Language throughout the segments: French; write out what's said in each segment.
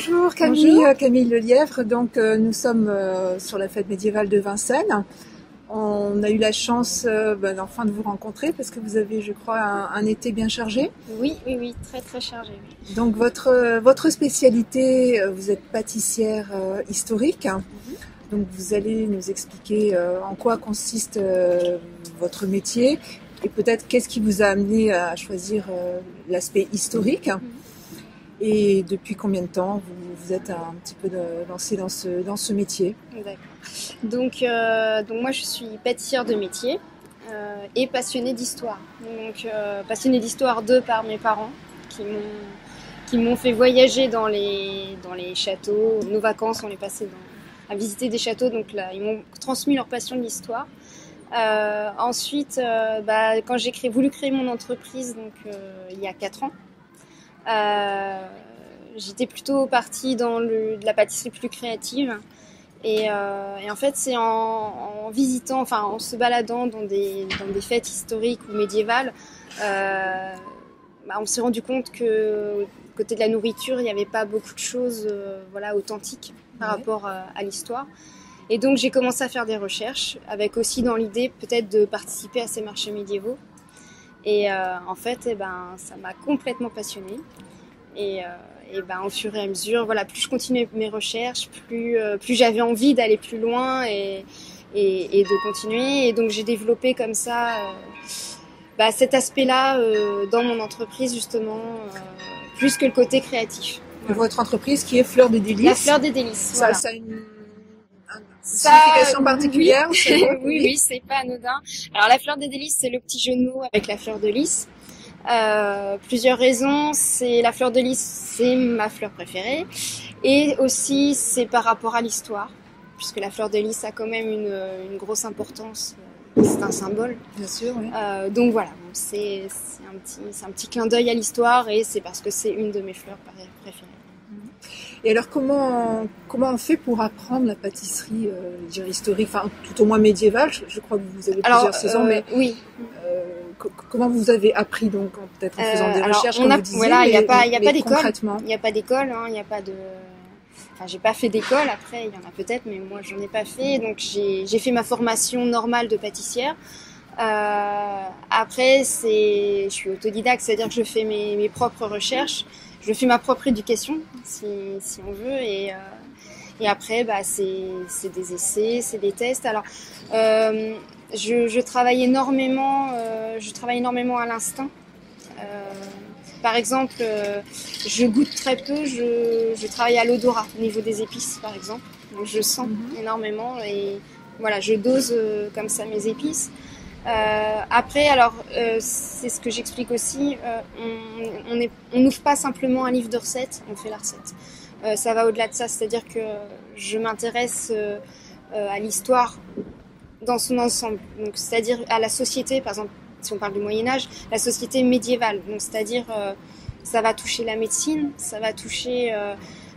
bonjour Camille, Bonjour. Camille Lelièvre. Donc nous sommes sur la fête médiévale de Vincennes. On a eu la chance enfin de vous rencontrer parce que vous avez, je crois, un été bien chargé. Oui, très très chargé. Oui. Donc votre spécialité, vous êtes pâtissière historique. Donc vous allez nous expliquer en quoi consiste votre métier et peut-être qu'est-ce qui vous a amené à choisir l'aspect historique. Et depuis combien de temps vous êtes un petit peu lancé dans ce métier? D'accord. Donc moi je suis pâtissière de métier et passionnée d'histoire. Donc passionnée d'histoire par mes parents qui m'ont fait voyager dans les châteaux. Nos vacances, on les passait à visiter des châteaux, donc là ils m'ont transmis leur passion de l'histoire. Ensuite, quand j'ai voulu créer mon entreprise, donc il y a 4 ans. J'étais plutôt partie dans de la pâtisserie plus créative et en fait c'est en visitant, enfin en se baladant dans des fêtes historiques ou médiévales, on s'est rendu compte que côté de la nourriture il n'y avait pas beaucoup de choses authentiques par rapport à l'histoire. Et donc j'ai commencé à faire des recherches avec aussi dans l'idée peut-être de participer à ces marchés médiévaux. Et en fait, ça m'a complètement passionnée. Et au fur et à mesure, plus je continuais mes recherches, plus j'avais envie d'aller plus loin et de continuer. Et donc j'ai développé comme ça cet aspect-là dans mon entreprise justement, plus que le côté créatif. Voilà. Votre entreprise qui est Fleur des Délices. La Fleur des Délices. Ça a une signification particulière. Oui, c'est pas anodin. Alors la Fleur des Délices, c'est le petit jeu de mots avec la fleur de lys. Plusieurs raisons. C'est la fleur de lys, c'est ma fleur préférée, et aussi c'est par rapport à l'histoire, puisque la fleur de lys a quand même une grosse importance. C'est un symbole. Bien sûr. Oui. Donc voilà, c'est un petit clin d'œil à l'histoire, et c'est parce que c'est une de mes fleurs préférées. Et alors comment on fait pour apprendre la pâtisserie historique, enfin tout au moins médiévale? Je crois que vous avez plusieurs saisons, mais oui. Comment vous avez appris donc peut-être en faisant des recherches comme vous disiez, voilà, il n'y a pas d'école. Concrètement. Il n'y a pas d'école, il n'y a pas de. Enfin, j'ai pas fait d'école. Après, il y en a peut-être, mais moi, j'en ai pas fait. Donc, j'ai fait ma formation normale de pâtissière. Après, je suis autodidacte, c'est-à-dire que je fais mes propres recherches. Je fais ma propre éducation, si on veut, et après, c'est des essais, c'est des tests. Alors, je travaille énormément à l'instinct. Par exemple, je goûte très peu, je travaille à l'odorat au niveau des épices, par exemple. Donc, je sens énormément et voilà, je dose comme ça mes épices. Après, alors, c'est ce que j'explique aussi, on n'ouvre pas simplement un livre de recettes, on fait la recette. Ça va au-delà de ça, c'est-à-dire que je m'intéresse à l'histoire dans son ensemble, donc c'est-à-dire à la société, par exemple, si on parle du Moyen-Âge, la société médiévale, donc c'est-à-dire ça va toucher la médecine, ça va toucher,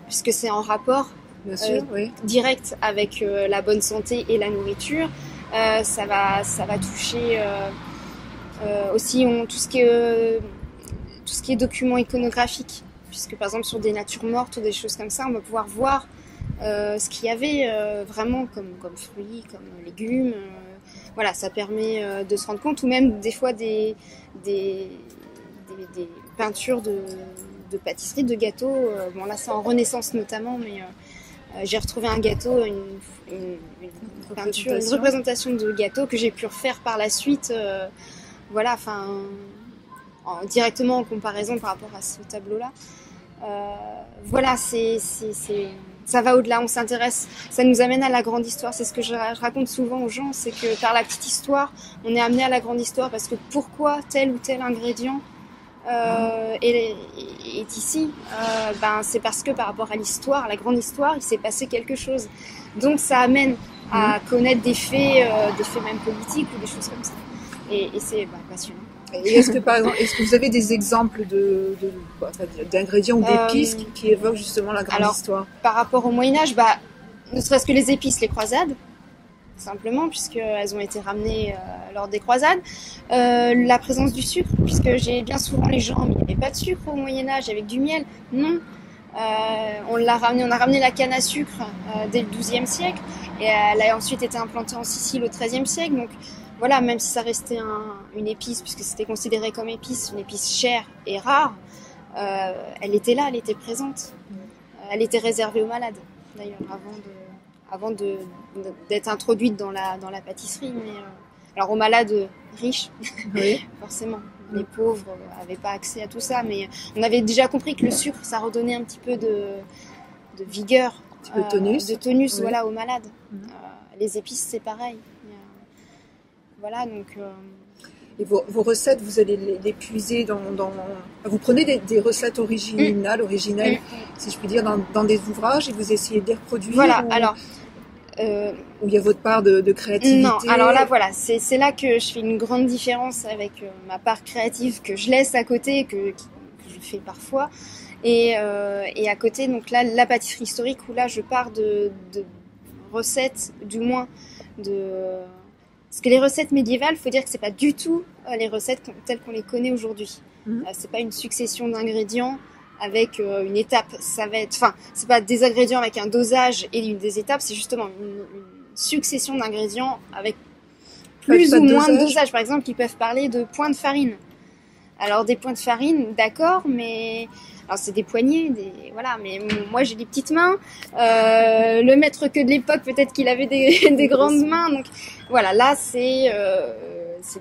puisque c'est en rapport bien sûr, oui. direct avec la bonne santé et la nourriture. Ça va toucher aussi tout ce qui est documents iconographiques, puisque par exemple sur des natures mortes ou des choses comme ça, on va pouvoir voir ce qu'il y avait vraiment comme fruits, comme légumes. Voilà, ça permet de se rendre compte, ou même des fois des peintures de pâtisserie, de gâteaux. Bon là c'est en Renaissance notamment, mais j'ai retrouvé un gâteau, une peinture, une représentation de gâteau que j'ai pu refaire par la suite. Directement en comparaison par rapport à ce tableau-là. Ça va au-delà, on s'intéresse, ça nous amène à la grande histoire. C'est ce que je raconte souvent aux gens, c'est que par la petite histoire, on est amené à la grande histoire, parce que pourquoi tel ou tel ingrédient est ici, c'est parce que par rapport à l'histoire, à la grande histoire, il s'est passé quelque chose. Donc ça amène à connaître des faits même politiques ou des choses comme ça. Et c'est passionnant. Et est-ce que, par exemple, vous avez des exemples d'ingrédients ou d'épices qui évoquent justement la grande histoire? Par rapport au Moyen-Âge, ne serait-ce que les épices, les croisades, simplement, puisqu'elles ont été ramenées lors des croisades. La présence du sucre, puisque j'ai bien souvent les gens, mais il n'y avait pas de sucre au Moyen-Âge avec du miel. Non. On a ramené la canne à sucre dès le XIIe siècle et elle a ensuite été implantée en Sicile au XIIIe siècle. Donc voilà, même si ça restait une épice, puisque c'était considéré comme épice, une épice chère et rare, elle était là, elle était présente. Elle était réservée aux malades, d'ailleurs, avant d'être introduite dans la pâtisserie. Mais, alors aux malades riches, Oui. forcément. Les pauvres n'avaient pas accès à tout ça, mais on avait déjà compris que le sucre, ça redonnait un petit peu de vigueur, Un petit peu de tonus, oui. voilà, aux malades. Les épices, c'est pareil. Voilà, donc... Et vos recettes, vous allez les puiser vous prenez des recettes originales, si je puis dire, dans des ouvrages et vous essayez de les reproduire. Voilà, alors... où il y a votre part de créativité. Non, alors là, voilà, c'est là que je fais une grande différence avec ma part créative que je laisse à côté, que je fais parfois. Et à côté, donc là, la pâtisserie historique, où là, je pars de recettes, du moins, parce que les recettes médiévales, il faut dire que c'est pas du tout les recettes telles qu'on les connaît aujourd'hui. C'est pas une succession d'ingrédients avec une étape, c'est pas des ingrédients avec un dosage et des étapes, c'est justement une succession d'ingrédients avec plus ou moins de dosage. Par exemple, ils peuvent parler de points de farine. Alors des points de farine, d'accord, mais alors c'est des poignées, voilà. Mais moi j'ai des petites mains. Le maître que de l'époque, peut-être qu'il avait des grandes mains. Donc voilà, là c'est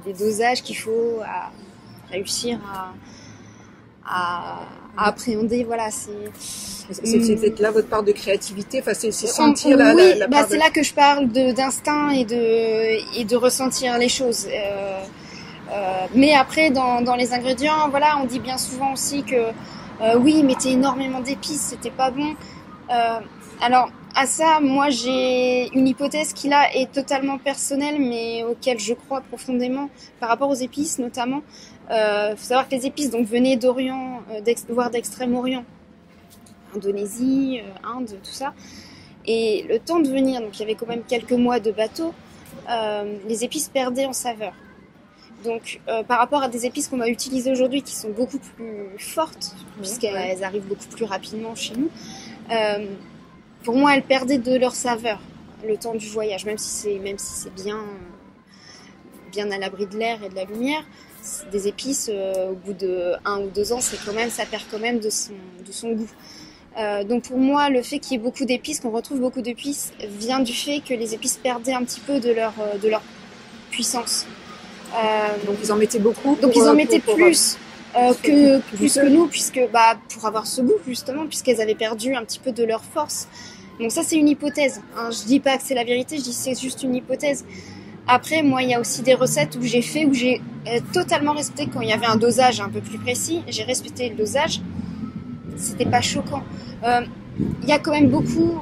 des dosages qu'il faut réussir à appréhender. Voilà, c'est peut-être là votre part de créativité. Enfin, c'est sentir la part c'est là que je parle d'instinct et de ressentir les choses. Mais après, dans les ingrédients, voilà, on dit bien souvent aussi que oui, mettez énormément d'épices, c'était pas bon. Alors, à ça, moi, j'ai une hypothèse qui là est totalement personnelle, mais auquel je crois profondément par rapport aux épices, notamment. Faut savoir que les épices donc venaient d'Orient, voire d'Extrême-Orient, Indonésie, Inde, tout ça. Et le temps de venir, donc il y avait quand même quelques mois de bateau, les épices perdaient en saveur. Donc, par rapport à des épices qu'on va utiliser aujourd'hui, qui sont beaucoup plus fortes, puisqu'elles arrivent beaucoup plus rapidement chez nous, pour moi, elles perdaient de leur saveur le temps du voyage, même si c'est bien à l'abri de l'air et de la lumière. Des épices, au bout de 1 ou 2 ans, ça perd quand même de son goût. Donc pour moi, le fait qu'il y ait beaucoup d'épices, qu'on retrouve beaucoup d'épices, vient du fait que les épices perdaient un petit peu de leur puissance. Donc ils en mettaient beaucoup. Donc ils en mettaient plus que nous, puisque pour avoir ce goût justement, puisqu'elles avaient perdu un petit peu de leur force. Donc ça c'est une hypothèse. Hein. Je dis pas que c'est la vérité, je dis que c'est juste une hypothèse. Après, moi, il y a aussi des recettes où j'ai totalement respecté quand il y avait un dosage un peu plus précis. J'ai respecté le dosage. C'était pas choquant. Il y a quand même beaucoup.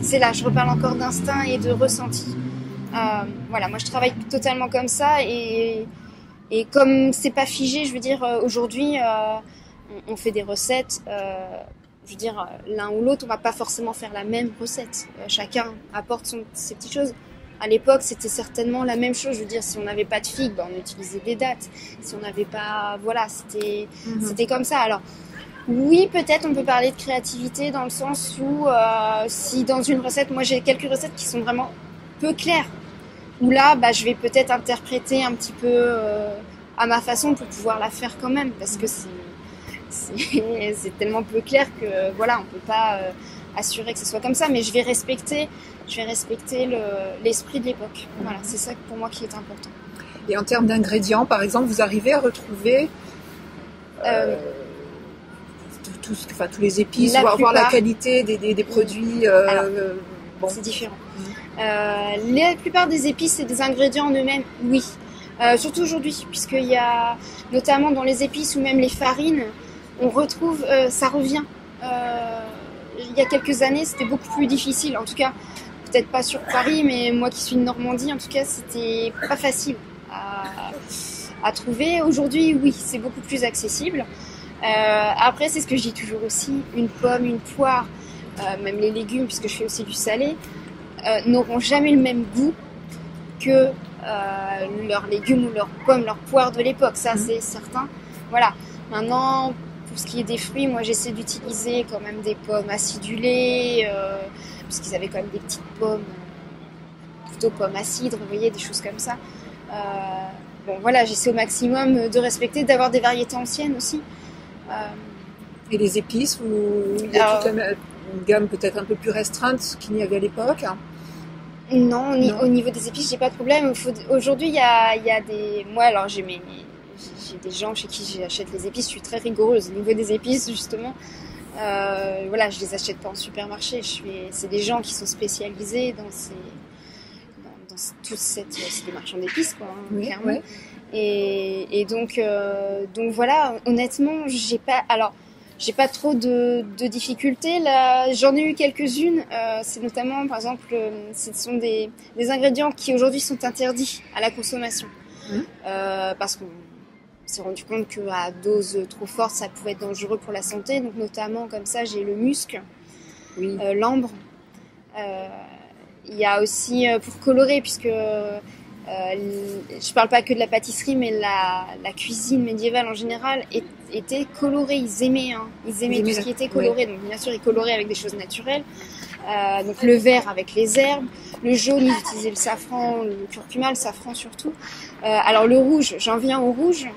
C'est là, je reparle encore d'instinct et de ressenti. Voilà, moi je travaille totalement comme ça et comme c'est pas figé, je veux dire aujourd'hui on fait des recettes, je veux dire l'un ou l'autre, on va pas forcément faire la même recette, chacun apporte ses petites choses. À l'époque c'était certainement la même chose, je veux dire si on n'avait pas de figues, on utilisait des dattes, si on n'avait pas, voilà, c'était comme ça. Alors oui, peut-être on peut parler de créativité dans le sens où si dans une recette, moi j'ai quelques recettes qui sont vraiment peu claires, où là je vais peut-être interpréter un petit peu à ma façon pour pouvoir la faire quand même, parce que c'est tellement peu clair que voilà, on peut pas assurer que ce soit comme ça, mais je vais respecter l'esprit de l'époque. Voilà, c'est ça pour moi qui est important. Et en termes d'ingrédients, par exemple, vous arrivez à retrouver tous les épices, voir la qualité des produits. Bon. C'est différent. La plupart des épices et des ingrédients en eux-mêmes, oui. Surtout aujourd'hui, puisqu'il y a, notamment dans les épices ou même les farines, on retrouve, ça revient. Il y a quelques années, c'était beaucoup plus difficile. En tout cas, peut-être pas sur Paris, mais moi qui suis de Normandie, en tout cas, c'était pas facile à trouver. Aujourd'hui, oui, c'est beaucoup plus accessible. Après, c'est ce que je dis toujours aussi, une pomme, une poire, même les légumes, puisque je fais aussi du salé, n'auront jamais le même goût que leurs légumes ou leurs pommes, leurs poires de l'époque. Ça, c'est certain. Voilà. Maintenant, pour ce qui est des fruits, moi j'essaie d'utiliser quand même des pommes acidulées, parce qu'ils avaient quand même des petites pommes, plutôt pommes à cidre, vous voyez, des choses comme ça. Bon voilà, j'essaie au maximum de respecter, d'avoir des variétés anciennes aussi. Et les épices, il y a toute une gamme peut-être un peu plus restreinte qu'il n'y avait à l'époque? Non, au niveau des épices, j'ai pas de problème. Aujourd'hui, il y a des... Moi, alors, j'ai des gens chez qui j'achète les épices. Je suis très rigoureuse au niveau des épices, justement. Voilà, je les achète pas en supermarché. C'est des gens qui sont spécialisés c'est des marchands d'épices, quoi, hein, oui, clairement. Ouais. Et donc voilà, honnêtement, j'ai pas trop de difficultés. Là, j'en ai eu quelques-unes. C'est notamment, par exemple, ce sont des ingrédients qui aujourd'hui sont interdits à la consommation. Parce qu'on s'est rendu compte qu'à dose trop forte, ça pouvait être dangereux pour la santé. Donc notamment, comme ça, j'ai le musc, l'ambre. Il y a aussi, pour colorer, puisque je parle pas que de la pâtisserie, mais la cuisine médiévale en général était colorée. Ils aimaient tout ce qui était coloré. Donc bien sûr, ils coloraient avec des choses naturelles. Donc le vert avec les herbes, le jaune, ils utilisaient le safran, le curcuma, le safran surtout. Alors le rouge, j'en viens au rouge,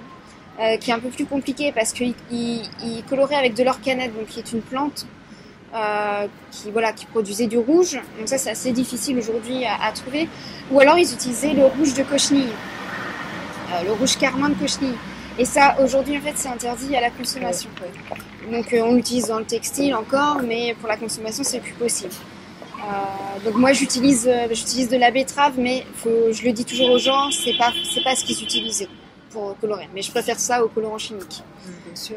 qui est un peu plus compliqué parce qu'ils coloraient avec de l'orcanette, donc qui est une plante qui produisait du rouge. Donc ça, c'est assez difficile aujourd'hui à trouver. Ou alors ils utilisaient le rouge de cochenille, le rouge carmin de cochenille. Et ça, aujourd'hui, en fait, c'est interdit à la consommation. Donc on l'utilise dans le textile encore, mais pour la consommation, c'est plus possible. Donc moi, j'utilise de la betterave, mais je le dis toujours aux gens, c'est pas ce qu'ils utilisaient pour colorer. Mais je préfère ça au colorant chimique. Bien sûr.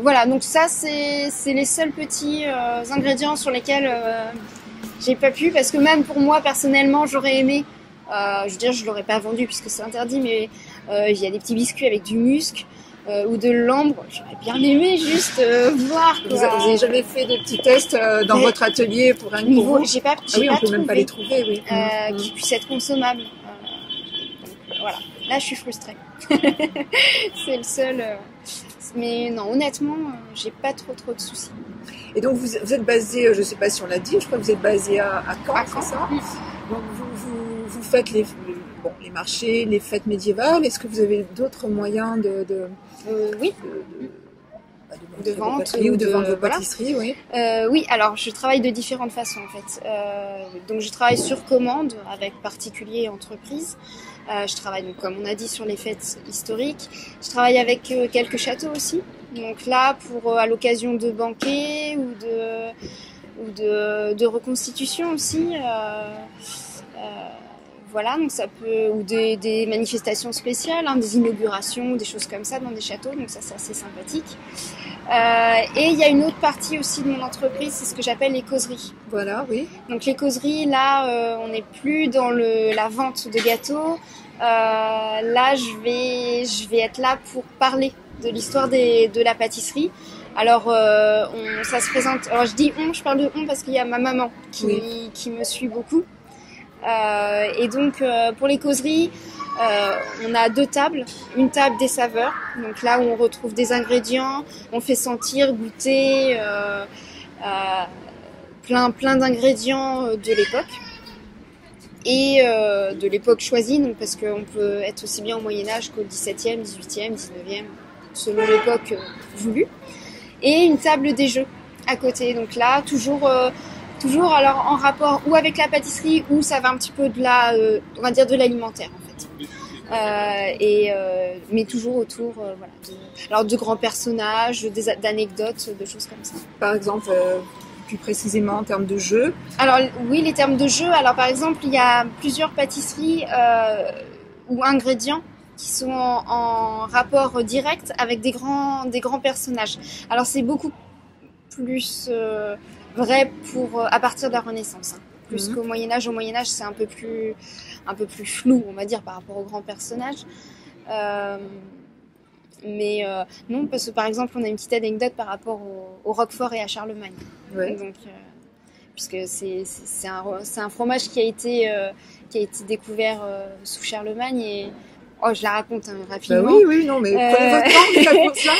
Voilà, donc ça, c'est les seuls petits ingrédients sur lesquels j'ai pas pu, parce que même pour moi, personnellement, j'aurais aimé, je veux dire, je l'aurais pas vendu puisque c'est interdit, mais il y a des petits biscuits avec du musc ou de l'ambre. J'aurais bien aimé juste voir. Vous avez jamais fait des petits tests dans votre atelier pour un niveau? J'ai pas on peut même pas les trouver, oui. Qui puissent être consommables. Donc, voilà, là je suis frustrée. C'est le seul. Mais non, honnêtement, j'ai pas trop de soucis. Et donc vous êtes basé, je sais pas si on l'a dit, je crois que vous êtes basé à Caen, c'est ça? Donc vous faites les marchés, les fêtes médiévales. Est-ce que vous avez d'autres moyens de vente ou de vendre vos pâtisseries, oui. Oui, alors je travaille de différentes façons en fait. Donc je travaille sur commande avec particuliers et entreprises. Je travaille donc, comme on a dit, sur les fêtes historiques. Je travaille avec quelques châteaux aussi. Donc là, à l'occasion de banquets ou de reconstitution aussi. Voilà, donc ça peut, ou des manifestations spéciales, des inaugurations, des choses comme ça dans des châteaux, donc ça c'est assez sympathique. Et il y a une autre partie aussi de mon entreprise, c'est ce que j'appelle les causeries. Voilà, oui. Donc les causeries, là, on n'est plus dans la vente de gâteaux. Là, je vais être là pour parler de l'histoire de la pâtisserie. Alors, ça se présente. Alors je dis je parle de parce qu'il y a ma maman qui me suit beaucoup. Et donc pour les causeries, on a 2 tables, une table des saveurs, donc là où on retrouve des ingrédients, on fait sentir, goûter plein d'ingrédients de l'époque et de l'époque choisie, donc parce qu'on peut être aussi bien au Moyen-Âge qu'au XVIIe, XVIIIe, XIXe, selon l'époque voulue, et une table des jeux à côté. Donc là, toujours alors en rapport ou avec la pâtisserie ou ça va un petit peu on va dire de l'alimentaire en fait. Mais toujours autour de grands personnages, d'anecdotes, de choses comme ça. Par exemple, plus précisément en termes de jeux. Alors oui, les termes de jeux. Alors par exemple, il y a plusieurs pâtisseries ou ingrédients qui sont en rapport direct avec des grands personnages. Alors c'est beaucoup plus vrai à partir de la Renaissance, plus qu'au Moyen-Âge. Au Moyen-Âge, c'est un peu plus flou, on va dire, par rapport aux grands personnages. Mais non, parce que par exemple, on a une petite anecdote par rapport au Roquefort et à Charlemagne. Ouais. Donc, puisque c'est un fromage qui a été découvert sous Charlemagne et je la raconte rapidement. Oui, non, mais prenez votre temps, raconte ça.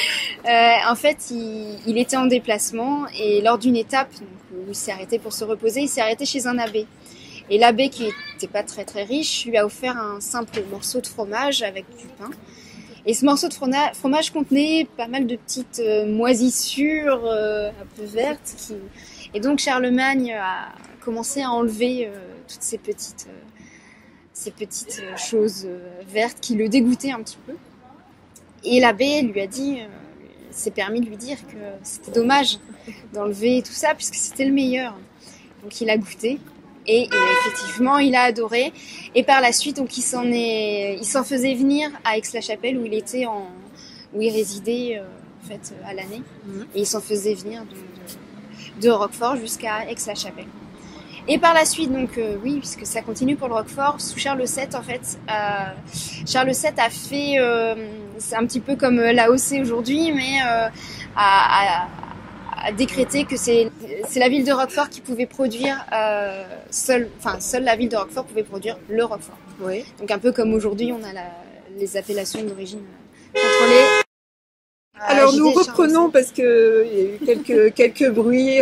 En fait, il était en déplacement et lors d'une étape donc, où il s'est arrêté pour se reposer, il s'est arrêté chez un abbé. Et l'abbé, qui n'était pas très très riche, lui a offert un simple morceau de fromage avec du pain. Et ce morceau de fromage contenait pas mal de petites moisissures un peu vertes. Et donc Charlemagne a commencé à enlever toutes ces petites choses vertes qui le dégoûtaient un petit peu. Et l'abbé lui a dit, s'est permis de lui dire que c'était dommage d'enlever tout ça puisque c'était le meilleur. Donc il a goûté. Et effectivement, il a adoré. Et par la suite, donc il s'en faisait venir à Aix-la-Chapelle où il résidait en fait à l'année. Et il s'en faisait venir de Roquefort jusqu'à Aix-la-Chapelle. Et par la suite, donc oui, puisque ça continue pour le Roquefort, sous Charles VII en fait, Charles VII a fait, c'est un petit peu comme l'AOC aujourd'hui, mais a décrété que c'est la ville de Roquefort qui pouvait produire seule la ville de Roquefort pouvait produire le Roquefort. Oui. Donc un peu comme aujourd'hui on a les appellations d'origine contrôlée. Alors nous reprenons parce que il y a eu quelques bruits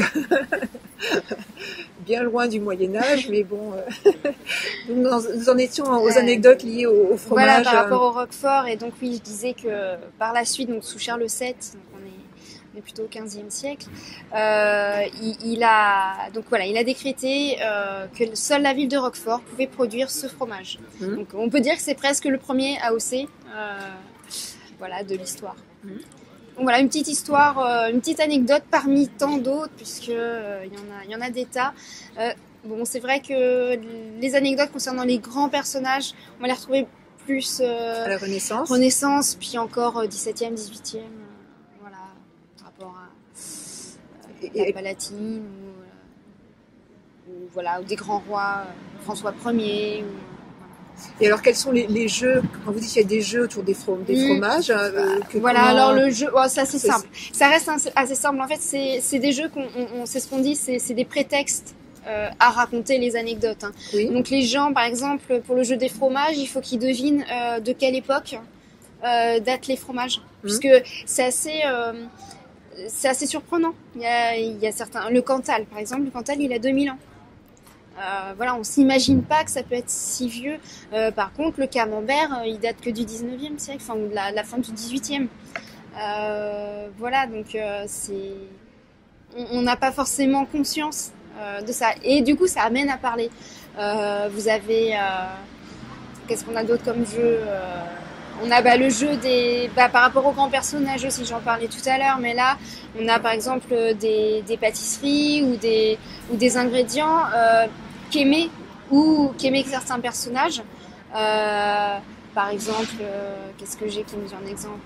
bien loin du Moyen-Âge, mais bon, nous en étions aux anecdotes liées au fromage. Voilà, par rapport au Roquefort, et donc oui, je disais que par la suite, donc sous Charles VII, donc on est plutôt au XVe siècle, il a décrété que seule la ville de Roquefort pouvait produire ce fromage. Donc on peut dire que c'est presque le premier AOC de l'histoire. Donc voilà, une petite histoire, une petite anecdote parmi tant d'autres, puisque il y en a des tas. Bon, c'est vrai que les anecdotes concernant les grands personnages, on va les retrouver plus à la Renaissance, puis encore 17e, 18e, voilà, par rapport à la Palatine, ou des grands rois, François Ier. Et alors, quels sont les jeux, quand vous dites qu'il y a des jeux autour des fromages alors le jeu, c'est assez simple. Ça reste assez simple. En fait, c'est des jeux c'est ce qu'on dit, c'est des prétextes à raconter les anecdotes. Oui. Donc les gens, par exemple, pour le jeu des fromages, il faut qu'ils devinent de quelle époque datent les fromages. Puisque c'est assez surprenant. Il y a certains... Le Cantal, par exemple, il a 2000 ans. On s'imagine pas que ça peut être si vieux. Par contre, le camembert, il date que du 19e siècle, ou de la fin du 18e. Donc on n'a pas forcément conscience de ça. Et du coup, ça amène à parler. Vous avez... qu'est-ce qu'on a d'autre comme jeu on a le jeu par rapport aux grands personnages aussi, j'en parlais tout à l'heure, mais là, on a par exemple des pâtisseries ou des ingrédients qu'aimaient certains personnages. Par exemple, qu'est-ce que j'ai qui me vient en exemple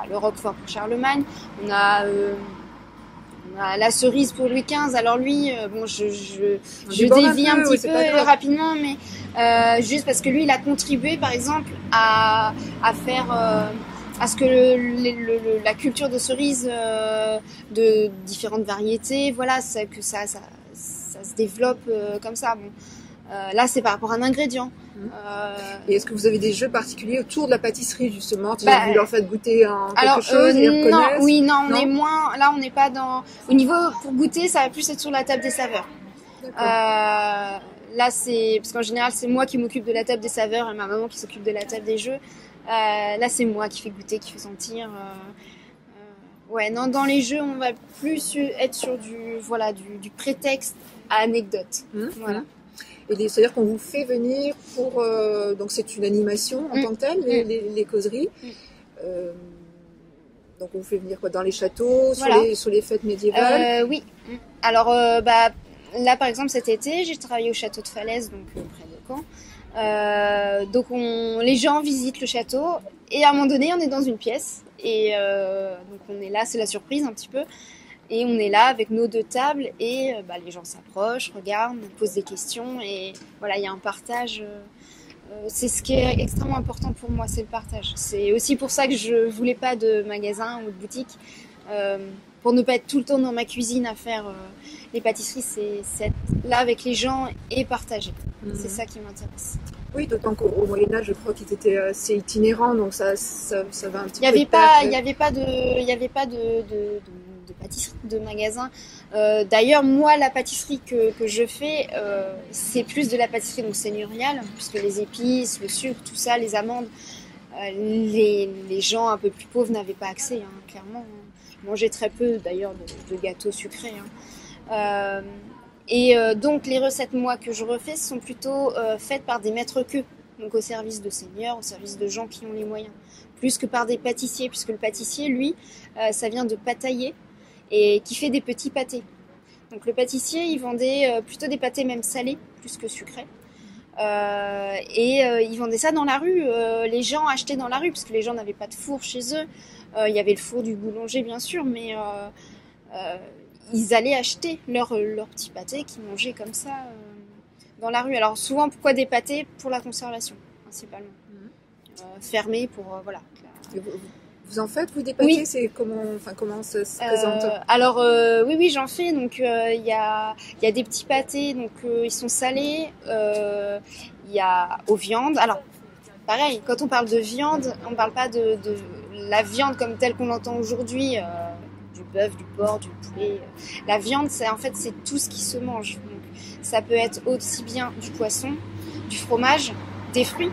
le Roquefort pour Charlemagne. On a la cerise pour Louis XV. Alors lui, je dévie un petit peu rapidement, mais juste parce que lui, il a contribué, par exemple, à faire à ce que la culture de cerise de différentes variétés, que ça se développe comme ça. Bon. Là, c'est par rapport à un ingrédient. Et est-ce que vous avez des jeux particuliers autour de la pâtisserie, justement? Vous leur faites goûter quelque chose et ils reconnaissent? On est moins... Là, on n'est pas dans... Au niveau, pour goûter, ça va plus être sur la table des saveurs. Là, c'est... Parce qu'en général, c'est moi qui m'occupe de la table des saveurs et ma maman qui s'occupe de la table des jeux. Là, c'est moi qui fais goûter, qui fais sentir... dans les jeux, on va plus être sur du prétexte à anecdote. Voilà. Et c'est-à-dire qu'on vous fait venir pour... donc c'est une animation en tant que telle, les causeries. Donc on vous fait venir dans les châteaux, sur les fêtes médiévales. Oui. Alors là par exemple cet été, j'ai travaillé au château de Falaise, donc près de Caen. Donc les gens visitent le château et à un moment donné on est dans une pièce et donc on est là, c'est la surprise un petit peu. Et on est là avec nos deux tables et les gens s'approchent, regardent, posent des questions et il y a un partage. C'est ce qui est extrêmement important pour moi, c'est le partage. C'est aussi pour ça que je voulais pas de magasin ou de boutique, pour ne pas être tout le temps dans ma cuisine à faire les pâtisseries. C'est être là avec les gens et partager. C'est ça qui m'intéresse. Oui, d'autant qu'au Moyen-Âge, je crois qu'il était assez itinérant, donc ça va un petit Il n'y peu avait de pair pas, avec- il y avait pas de, il y avait pas de pâtisserie, de magasin. D'ailleurs, moi, la pâtisserie que je fais, c'est plus de la pâtisserie donc seigneuriale, puisque les épices, le sucre, tout ça, les amandes, les gens un peu plus pauvres n'avaient pas accès, hein, clairement. Ils mangeaient très peu, d'ailleurs, de gâteaux sucrés. Hein. Donc, les recettes, moi, que je refais, sont plutôt faites par des maîtres-queux, donc au service de seigneurs, au service de gens qui ont les moyens, plus que par des pâtissiers, puisque le pâtissier, lui, ça vient de pâtailler, et qui fait des petits pâtés. Donc le pâtissier, il vendait plutôt des pâtés même salés, plus que sucrés. Ils vendaient ça dans la rue. Les gens achetaient dans la rue, parce que les gens n'avaient pas de four chez eux. Il y avait le four du boulanger, bien sûr, mais euh, ils allaient acheter leur petit pâté qu'ils mangeaient comme ça dans la rue. Alors souvent, pourquoi des pâtés? Pour la conservation, principalement. Fermés pour, voilà. Et vous en faites, vous, des pâtés? Oui. C'est comment ça se présente? Alors oui, j'en fais. Donc il y a des petits pâtés, donc ils sont salés. Il y a aux viandes. Alors pareil, quand on parle de viande, on parle pas de la viande comme telle qu'on l'entend aujourd'hui, du bœuf, du porc, du poulet. La viande, c'est tout ce qui se mange. Donc, ça peut être aussi bien du poisson, du fromage, des fruits.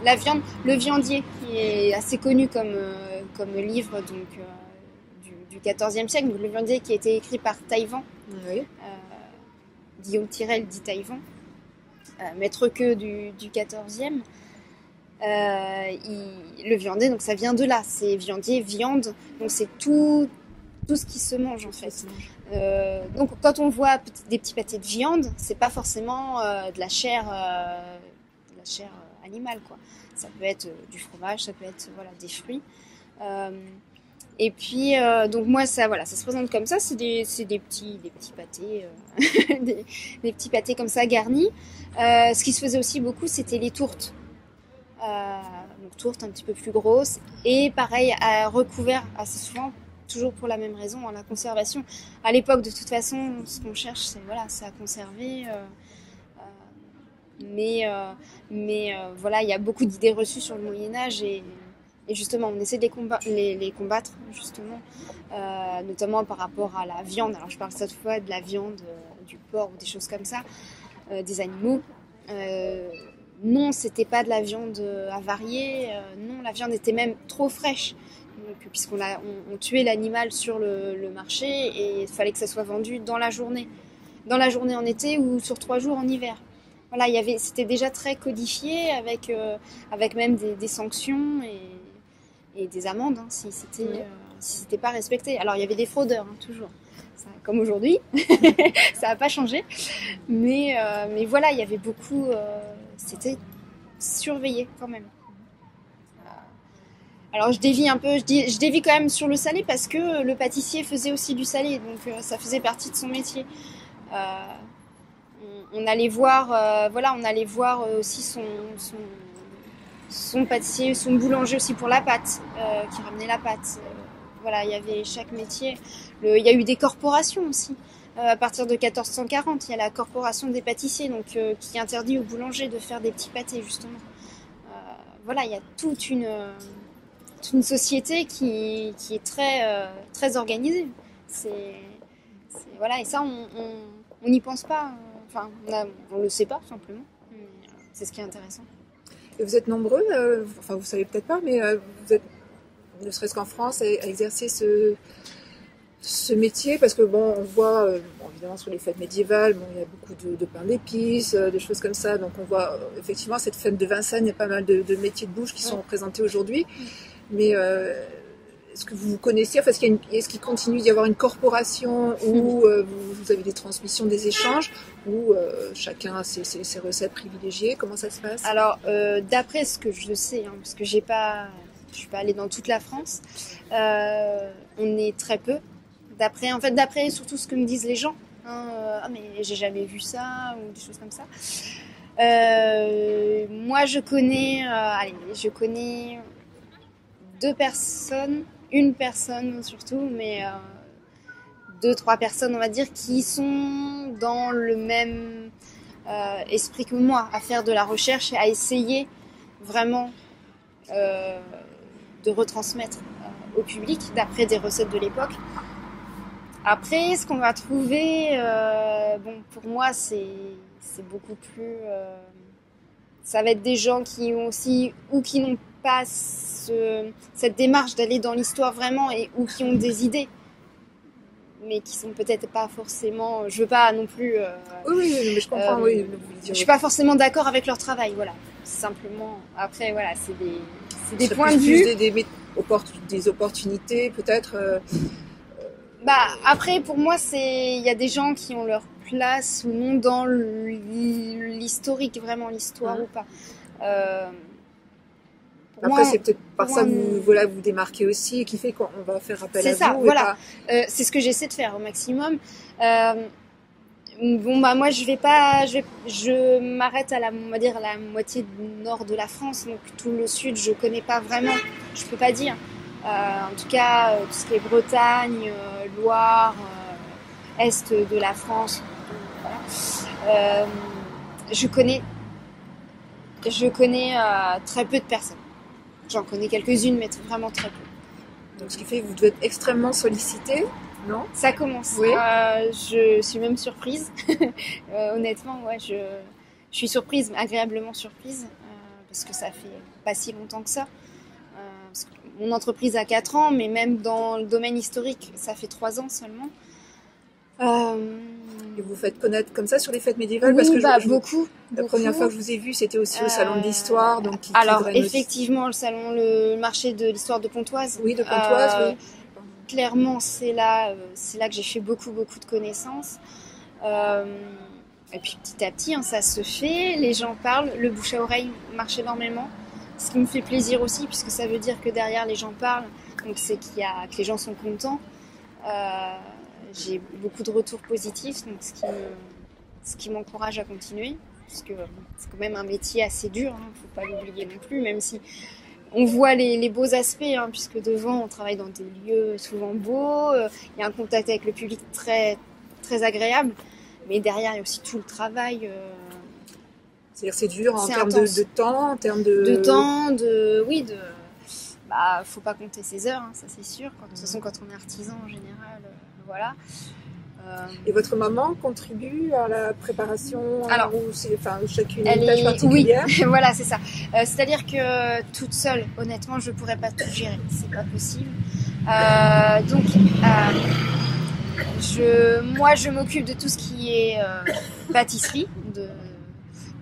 La viande, le viandier, qui est assez connu comme livre donc, du XIVe siècle, donc le viandier qui a été écrit par Taïwan, Oui. Guillaume Tirel dit Taïwan, maître-queux du XIVe. Le viandier, donc ça vient de là, c'est viandier, viande, donc c'est tout ce qui se mange en fait. Donc quand on voit des petits pâtés de viande, c'est pas forcément de la chair animale, quoi. Ça peut être du fromage, ça peut être voilà, des fruits. Et puis donc moi ça se présente comme ça, c'est des petits pâtés, des petits pâtés comme ça garnis. Ce qui se faisait aussi beaucoup, c'était les tourtes. Donc tourtes un petit peu plus grosses et pareil recouvert assez souvent, toujours pour la même raison, la conservation. À l'époque, de toute façon, ce qu'on cherche, c'est à conserver. Mais voilà, il y a beaucoup d'idées reçues sur le Moyen-Âge et justement, on essaie de les combattre, justement, notamment par rapport à la viande. Alors, je parle cette fois de la viande, du porc ou des choses comme ça, des animaux. Non, c'était pas de la viande avariée. Non, la viande était même trop fraîche. Donc, puisqu'on on tuait l'animal sur le marché et il fallait que ça soit vendu dans la journée. Dans la journée en été ou sur 3 jours en hiver. Voilà, c'était déjà très codifié avec même des sanctions et des amendes hein, si c'était pas respecté. Alors il y avait des fraudeurs hein, toujours, ça, comme aujourd'hui, ça n'a pas changé. Mais voilà, il y avait beaucoup, c'était surveillé quand même. Alors je dévie un peu, je dévie quand même sur le salé parce que le pâtissier faisait aussi du salé, donc ça faisait partie de son métier. On allait voir, aussi son pâtissier, son boulanger aussi pour la pâte, qui ramenait la pâte. Voilà, il y avait chaque métier. Il y a eu des corporations aussi. À partir de 1440, il y a la corporation des pâtissiers, donc qui interdit aux boulangers de faire des petits pâtés justement. Voilà, il y a toute une société qui est très organisée. Voilà, et ça, on n'y pense pas. Enfin, on le sait pas, tout simplement. C'est ce qui est intéressant. Et vous êtes nombreux, enfin vous savez peut-être pas, mais vous êtes, ne serait-ce qu'en France, à exercer ce métier, parce que bon, on voit, évidemment sur les fêtes médiévales, il y a beaucoup de pain d'épices, des choses comme ça, donc on voit effectivement cette fête de Vincennes, il y a pas mal de métiers de bouche qui sont représentés aujourd'hui, mais est-ce que vous connaissez, enfin, est-ce qu'il continue d'y avoir une corporation où vous avez des transmissions, des échanges, où chacun a ses recettes privilégiées? Comment ça se passe? Alors, d'après ce que je sais, hein, parce que je suis pas allée dans toute la France, on est très peu. D'après surtout ce que me disent les gens. Hein, mais j'ai jamais vu ça, ou des choses comme ça. Moi, je connais 2 personnes, une personne surtout, mais 2-3 personnes, on va dire, qui sont dans le même esprit que moi, à faire de la recherche et à essayer vraiment de retransmettre au public d'après des recettes de l'époque. Après, ce qu'on va trouver, bon, pour moi, c'est beaucoup plus... ça va être des gens qui ont aussi, ou qui n'ont pas cette démarche d'aller dans l'histoire vraiment, ou qui ont des idées, mais qui sont peut-être pas forcément... Je veux pas non plus... oui, mais je comprends, oui. Je suis pas forcément d'accord avec leur travail, voilà. Simplement, après, voilà, c'est des points de vue. Des opportunités, peut-être. Après, pour moi, il y a des gens qui ont leur place ou non dans l'historique, vraiment l'histoire ou pas. Après, c'est peut-être par ça que vous démarquez aussi et qui fait qu'on va faire appel à vous. C'est ça, voilà. C'est ce que j'essaie de faire au maximum. Moi, je m'arrête à on va dire, à la moitié nord de la France, donc tout le sud, je connais pas vraiment. Je peux pas dire. En tout cas, tout ce qui est Bretagne, Loire, Est de la France, voilà. Je connais très peu de personnes. J'en connais quelques-unes, mais vraiment très peu. Donc, ce qui fait que vous devez être extrêmement sollicité, non ? Ça commence. Oui. Je suis même surprise. Honnêtement, ouais, je suis surprise, agréablement surprise, parce que ça fait pas si longtemps que ça. Parce que mon entreprise a 4 ans, mais même dans le domaine historique, ça fait 3 ans seulement. Et vous faites connaître comme ça sur les fêtes médiévales, oui, parce que beaucoup. La première fois que je vous ai vu, c'était aussi au Salon de l'Histoire. Donc alors, effectivement, le marché de l'histoire de Pontoise. Oui, de Pontoise, oui. Clairement, c'est là que j'ai fait beaucoup de connaissances. Et puis petit à petit, ça se fait, les gens parlent, le bouche à oreille marche énormément. Ce qui me fait plaisir aussi, puisque ça veut dire que derrière les gens parlent, donc c'est que les gens sont contents. J'ai beaucoup de retours positifs, donc ce qui m'encourage à continuer, parce que c'est quand même un métier assez dur, faut pas l'oublier non plus, même si on voit les beaux aspects, puisque devant on travaille dans des lieux souvent beaux, il y a un contact avec le public très, très agréable, mais derrière il y a aussi tout le travail. C'est-à-dire c'est dur en termes de temps, en termes de... De temps, faut pas compter ses heures, ça c'est sûr. De toute façon, quand on est artisan en général, voilà. Et votre maman contribue à la préparation? Alors, chacune une tâche particulière? Oui, voilà, c'est ça. C'est-à-dire que toute seule, honnêtement, je pourrais pas tout gérer, c'est pas possible. Donc, moi, je m'occupe de tout ce qui est pâtisserie, de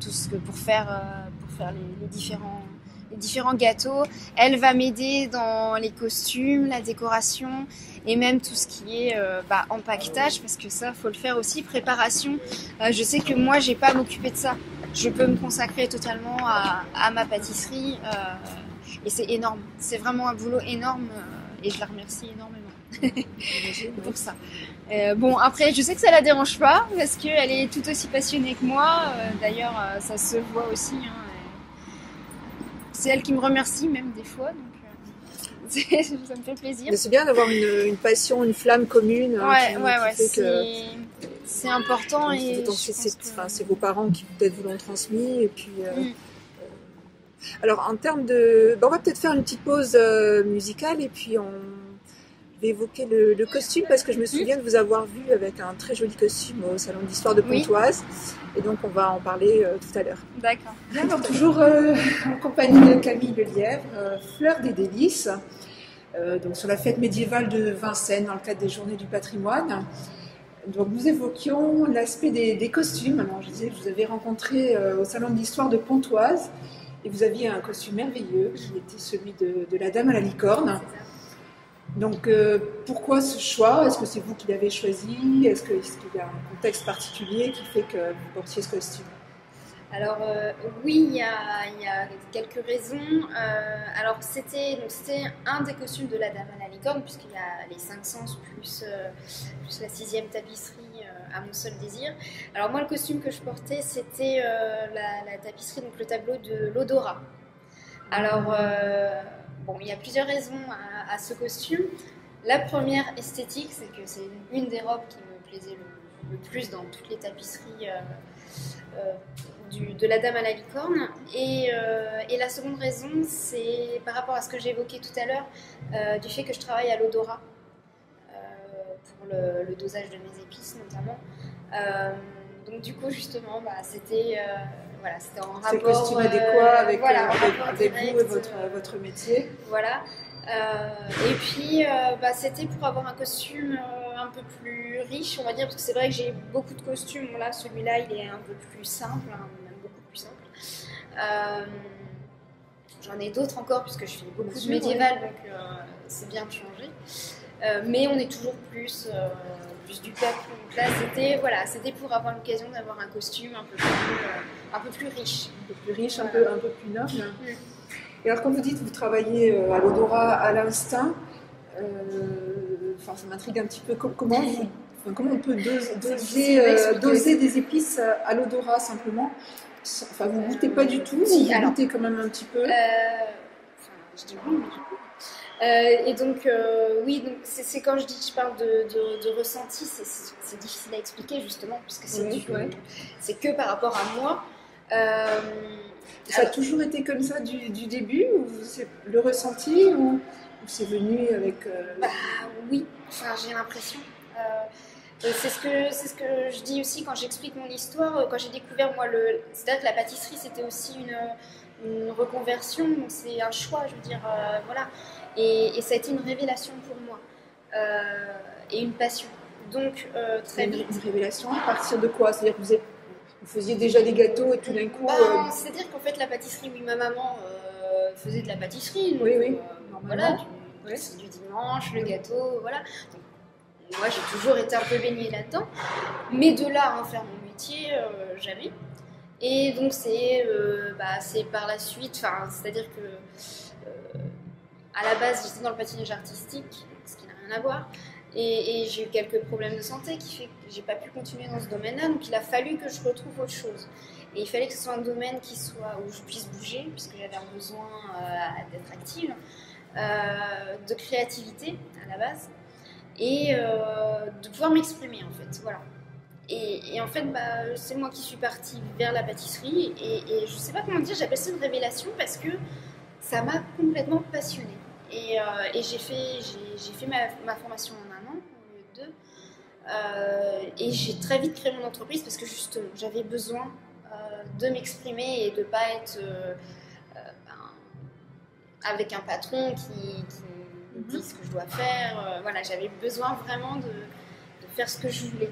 tout ce que pour faire les différents gâteaux. Elle va m'aider dans les costumes, la décoration et même tout ce qui est empaquetage, parce que ça, faut le faire aussi, préparation. Je sais que moi, j'ai pas à m'occuper de ça. Je peux me consacrer totalement à ma pâtisserie et c'est énorme. C'est vraiment un boulot énorme et je la remercie énormément pour ça. Après, je sais que ça la dérange pas parce qu'elle est tout aussi passionnée que moi. D'ailleurs, ça se voit aussi. C'est elle qui me remercie même des fois, donc ça me fait plaisir. Mais c'est bien d'avoir une passion, une flamme commune. C'est important. C'est vos parents qui peut-être vous l'ont transmis. Et puis, alors, en termes de... on va peut-être faire une petite pause musicale et puis on va évoquer le costume, parce que je me souviens de vous avoir vu avec un très joli costume au Salon d'Histoire de Pontoise. Et donc, on va en parler tout à l'heure. D'accord. Bien, alors toujours en compagnie de Camille Lelièvre, Fleur des Délices, donc sur la fête médiévale de Vincennes, dans le cadre des Journées du patrimoine. Donc, nous évoquions l'aspect des costumes. Alors, je disais que vous avez rencontré au Salon de l'Histoire de Pontoise, et vous aviez un costume merveilleux, qui était celui de la Dame à la licorne. Donc, pourquoi ce choix? Est-ce que c'est vous qui l'avez choisi? Est-ce qu'il y a un contexte particulier qui fait que vous portiez ce costume? Alors, oui, il y a quelques raisons. Alors, c'était un des costumes de la Dame à la licorne, puisqu'il y a les 5 sens plus la 6e tapisserie à mon seul désir. Alors, moi, le costume que je portais, c'était la tapisserie, donc le tableau de l'odorat. Alors, il y a plusieurs raisons à ce costume. La première esthétique, c'est que c'est une des robes qui me plaisait le plus dans toutes les tapisseries de la Dame à la licorne. Et la seconde raison, c'est par rapport à ce que j'ai évoqué tout à l'heure, du fait que je travaille à l'odorat, pour le dosage de mes épices notamment. Donc du coup, justement, c'était voilà, c'était en rapport... C'est le costume adéquat avec, voilà, avec direct, vous et votre métier. Voilà. Et puis, c'était pour avoir un costume un peu plus riche, on va dire, parce que c'est vrai que j'ai beaucoup de costumes. Bon, là, celui-là, il est un peu plus simple, hein, même beaucoup plus simple. J'en ai d'autres encore, puisque je fais beaucoup de médiéval, donc c'est bien de changer. Mais on est toujours plus du peuple. Donc là, c'était pour avoir l'occasion d'avoir un costume un peu plus riche. Un peu plus riche, un peu plus noble. Et alors, quand vous dites que vous travaillez à l'odorat, à l'instinct, ça m'intrigue un petit peu. Comment on peut doser des épices à l'odorat simplement? Enfin, vous ne goûtez pas du tout, vous goûtez quand même un petit peu. Je dis oui, mais du coup. Et donc, oui, donc c'est quand je parle de ressenti, c'est difficile à expliquer justement, puisque c'est que par rapport à moi. Ça a toujours été comme ça du début, ou c'est le ressenti, ou c'est venu avec... Oui, enfin, j'ai l'impression. C'est ce que je dis aussi quand j'explique mon histoire. Quand j'ai découvert, moi, c'est-à-dire que la pâtisserie, c'était aussi une reconversion, donc c'est un choix, je veux dire, voilà. Et ça a été une révélation pour moi, et une passion. Donc, très vite. Une révélation à partir de quoi? C'est-à-dire que vous faisiez déjà des gâteaux et tout d'un coup... C'est-à-dire qu'en fait, la pâtisserie, oui, ma maman faisait de la pâtisserie. Donc, oui, voilà, du dimanche, le gâteau, voilà. Donc, moi, j'ai toujours été un peu baignée là-dedans. Mais de là à en faire mon métier, jamais. Et donc, c'est par la suite, c'est-à-dire que à la base, j'étais dans le patinage artistique, ce qui n'a rien à voir. Et j'ai eu quelques problèmes de santé qui fait que j'ai pas pu continuer dans ce domaine-là. Donc, il a fallu que je retrouve autre chose. Et il fallait que ce soit un domaine où je puisse bouger, puisque j'avais un besoin d'être active, de créativité à la base, et de pouvoir m'exprimer en fait. Voilà. Et en fait, c'est moi qui suis partie vers la pâtisserie, et je sais pas comment dire, j'appelle ça une révélation parce que ça m'a complètement passionnée. Et j'ai fait ma formation en un an, au lieu de 2. Et j'ai très vite créé mon entreprise parce que justement, j'avais besoin de m'exprimer et de ne pas être avec un patron qui me dit ce que je dois faire. Voilà, j'avais besoin vraiment de faire ce que je voulais.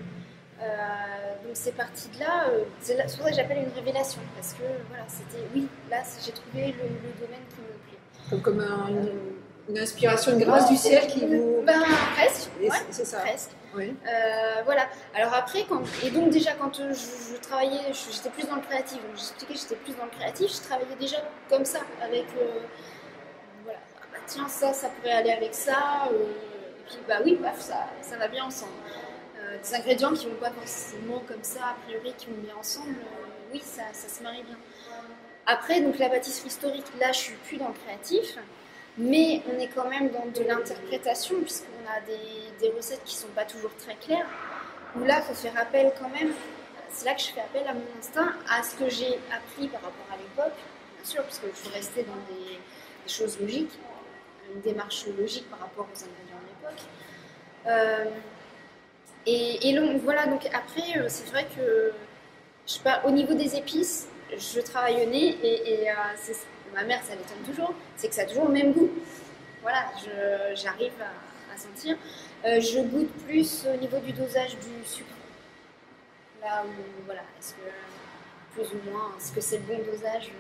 Donc c'est parti de là. C'est pour ça que j'appelle une révélation parce que voilà, là j'ai trouvé le domaine qui me plaît. Comme une inspiration, une grâce du ciel qui vous... Presque, c'est ça. Presque. Oui. Voilà. Alors après, donc déjà quand je travaillais, j'étais plus dans le créatif. Donc j'expliquais que j'étais plus dans le créatif. Je travaillais déjà comme ça, avec voilà. Tiens, ça pourrait aller avec ça. Et puis oui, ça va bien ensemble. Des ingrédients qui vont pas forcément comme ça, a priori, qui vont bien ensemble. Oui, ça se marie bien. Après, donc la pâtisserie historique, là, je suis plus dans le créatif. Mais on est quand même dans de l'interprétation, puisqu'on a des recettes qui ne sont pas toujours très claires, où là, il faut faire appel quand même, c'est là que je fais appel à mon instinct, à ce que j'ai appris par rapport à l'époque, bien sûr, parce qu'il faut rester dans des choses logiques, une démarche logique par rapport aux ingrédients de l'époque. Et donc, voilà, donc après, c'est vrai que, au niveau des épices, je travaille au nez, et ma mère, ça l'étonne toujours, c'est que ça a toujours le même goût. Voilà, j'arrive à sentir. Je goûte plus au niveau du dosage du sucre. Là où, voilà, est-ce que, plus ou moins, est-ce que c'est le bon dosage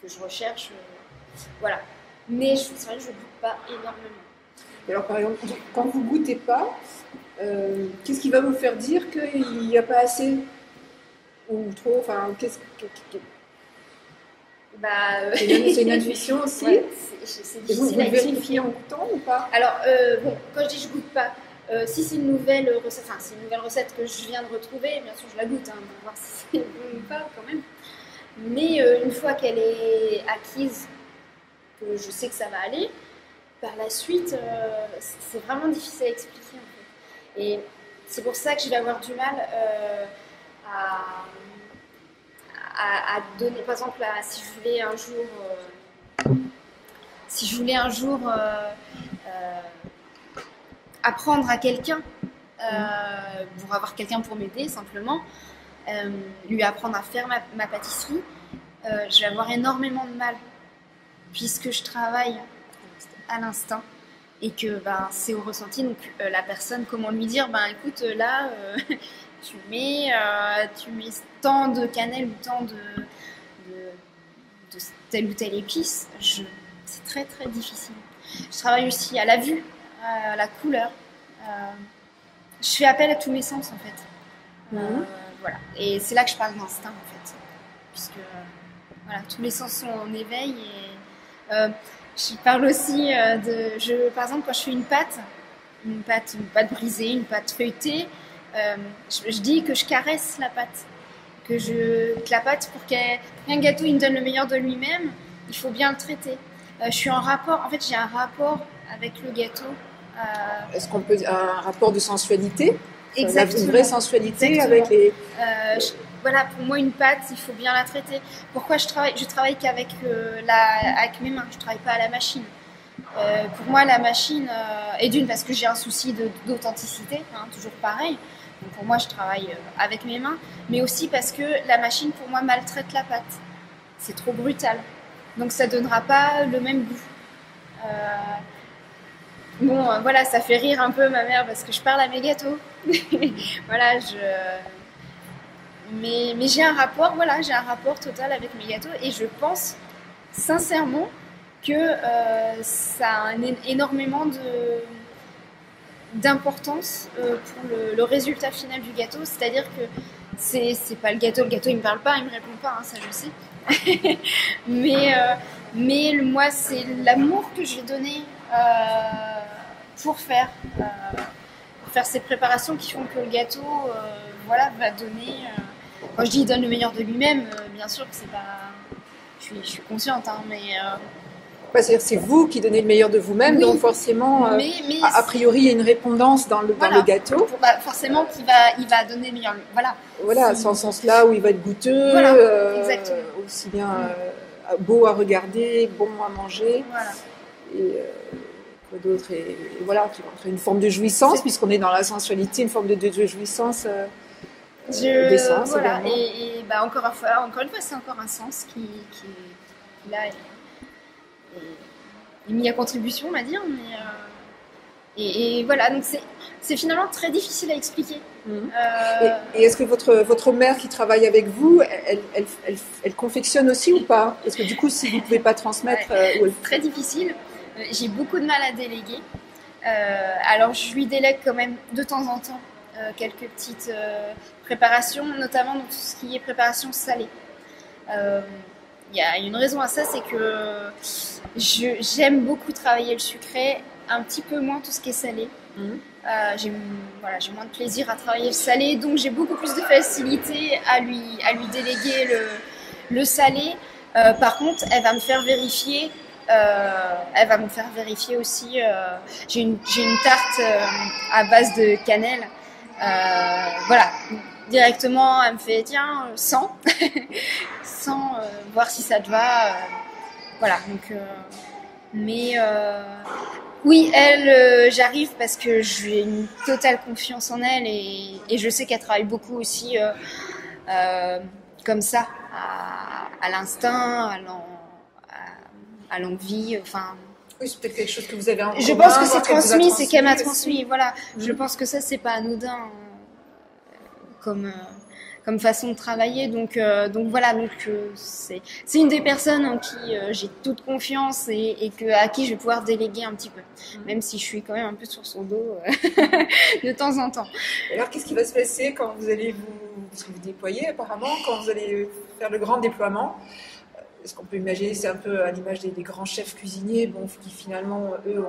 que je recherche, voilà. Mais c'est vrai que je ne goûte pas énormément. Et alors, par exemple, quand vous ne goûtez pas, qu'est-ce qui va vous faire dire qu'il n'y a pas assez? Ou trop, enfin, c'est une intuition aussi. Ouais, c'est difficile à vérifier en goûtant ou pas? Alors, quand je dis je goûte pas, si c'est une nouvelle recette, que je viens de retrouver, bien sûr je la goûte, pour voir si c'est bon ou pas quand même. Mais une fois qu'elle est acquise, que je sais que ça va aller, par la suite, c'est vraiment difficile à expliquer en fait. Et c'est pour ça que je vais avoir du mal à donner, par exemple, si je voulais un jour apprendre à quelqu'un, pour avoir quelqu'un pour m'aider simplement, lui apprendre à faire ma pâtisserie, je vais avoir énormément de mal puisque je travaille à l'instinct et que c'est au ressenti. Donc la personne, comment lui dire, écoute, là tu mets tant de cannelle ou tant de telle ou telle épice, c'est très très difficile. Je travaille aussi à la vue, à la couleur. Je fais appel à tous mes sens en fait. Voilà. Et c'est là que je parle d'instinct en fait, puisque voilà, tous les sens sont en éveil. Et je parle aussi par exemple, quand je fais une pâte brisée, une pâte feuilletée, je dis que je caresse la pâte, que la pâte, pour qu'un gâteau il me donne le meilleur de lui-même, il faut bien le traiter. Je suis en rapport, en fait j'ai un rapport avec le gâteau. Est-ce qu'on peut un rapport de sensualité? Exactement. Une vraie sensualité. Exactement. Avec les... voilà, pour moi une pâte, il faut bien la traiter. Pourquoi je travaille qu'avec avec mes mains, je travaille pas à la machine. Pour moi la machine, et d'une parce que j'ai un souci d'authenticité, toujours pareil. Donc pour moi je travaille avec mes mains, mais aussi parce que la machine pour moi maltraite la pâte. C'est trop brutal. Donc ça donnera pas le même goût. Bon, voilà, ça fait rire un peu ma mère parce que je parle à mes gâteaux. Voilà, mais j'ai un rapport total avec mes gâteaux et je pense sincèrement que ça a énormément d'importance pour le résultat final du gâteau. C'est-à-dire que c'est pas le gâteau il me parle pas, il me répond pas, ça je sais. mais moi c'est l'amour que je vais donner pour faire ces préparations qui font que le gâteau va donner. Quand je dis il donne le meilleur de lui-même, bien sûr que c'est pas. Je suis consciente, mais. C'est-à-dire c'est vous qui donnez le meilleur de vous-même, oui, donc forcément, a priori, il y a une répondance dans le gâteau. Forcément qu'il va donner le meilleur. Voilà, sans ce sens-là où il va être goûteux, aussi bien beau à regarder, bon à manger. Voilà. Et quoi d'autre, et voilà, qui va créer une forme de jouissance, puisqu'on est dans la sensualité, une forme de jouissance. D'essence, voilà, et encore une fois, c'est encore un sens qui là est mis à contribution, on va dire, mais et voilà, donc c'est finalement très difficile à expliquer. Et est-ce que votre mère qui travaille avec vous, elle confectionne aussi ou pas? Parce que du coup, si vous ne pouvez pas transmettre... c'est très difficile. J'ai beaucoup de mal à déléguer. Alors, je lui délègue quand même de temps en temps quelques petites préparations, notamment dans tout ce qui est préparation salée. Il y a une raison à ça, c'est que j'aime beaucoup travailler le sucré, un petit peu moins tout ce qui est salé. J'ai moins de plaisir à travailler le salé, donc j'ai beaucoup plus de facilité à lui déléguer le salé. Par contre, elle va me faire vérifier aussi. J'ai une tarte à base de cannelle. Voilà, directement, elle me fait tiens, 100, voir si ça te va. Voilà, donc. Oui, elle, j'arrive parce que j'ai une totale confiance en elle et je sais qu'elle travaille beaucoup aussi comme ça, à l'instinct, à l'envie, enfin. Oui, c'est peut-être quelque chose que vous avez en commun. Je pense que c'est transmis, c'est qu'elle m'a transmis, voilà. Je pense que ça, c'est pas anodin comme façon de travailler, donc voilà, c'est une des personnes en qui j'ai toute confiance et à qui je vais pouvoir déléguer un petit peu, même si je suis quand même un peu sur son dos de temps en temps. Alors qu'est-ce qui va se passer quand vous allez parce que vous déployez apparemment, quand vous allez faire le grand déploiement? Est-ce qu'on peut imaginer, c'est un peu à l'image des grands chefs cuisiniers, qui finalement eux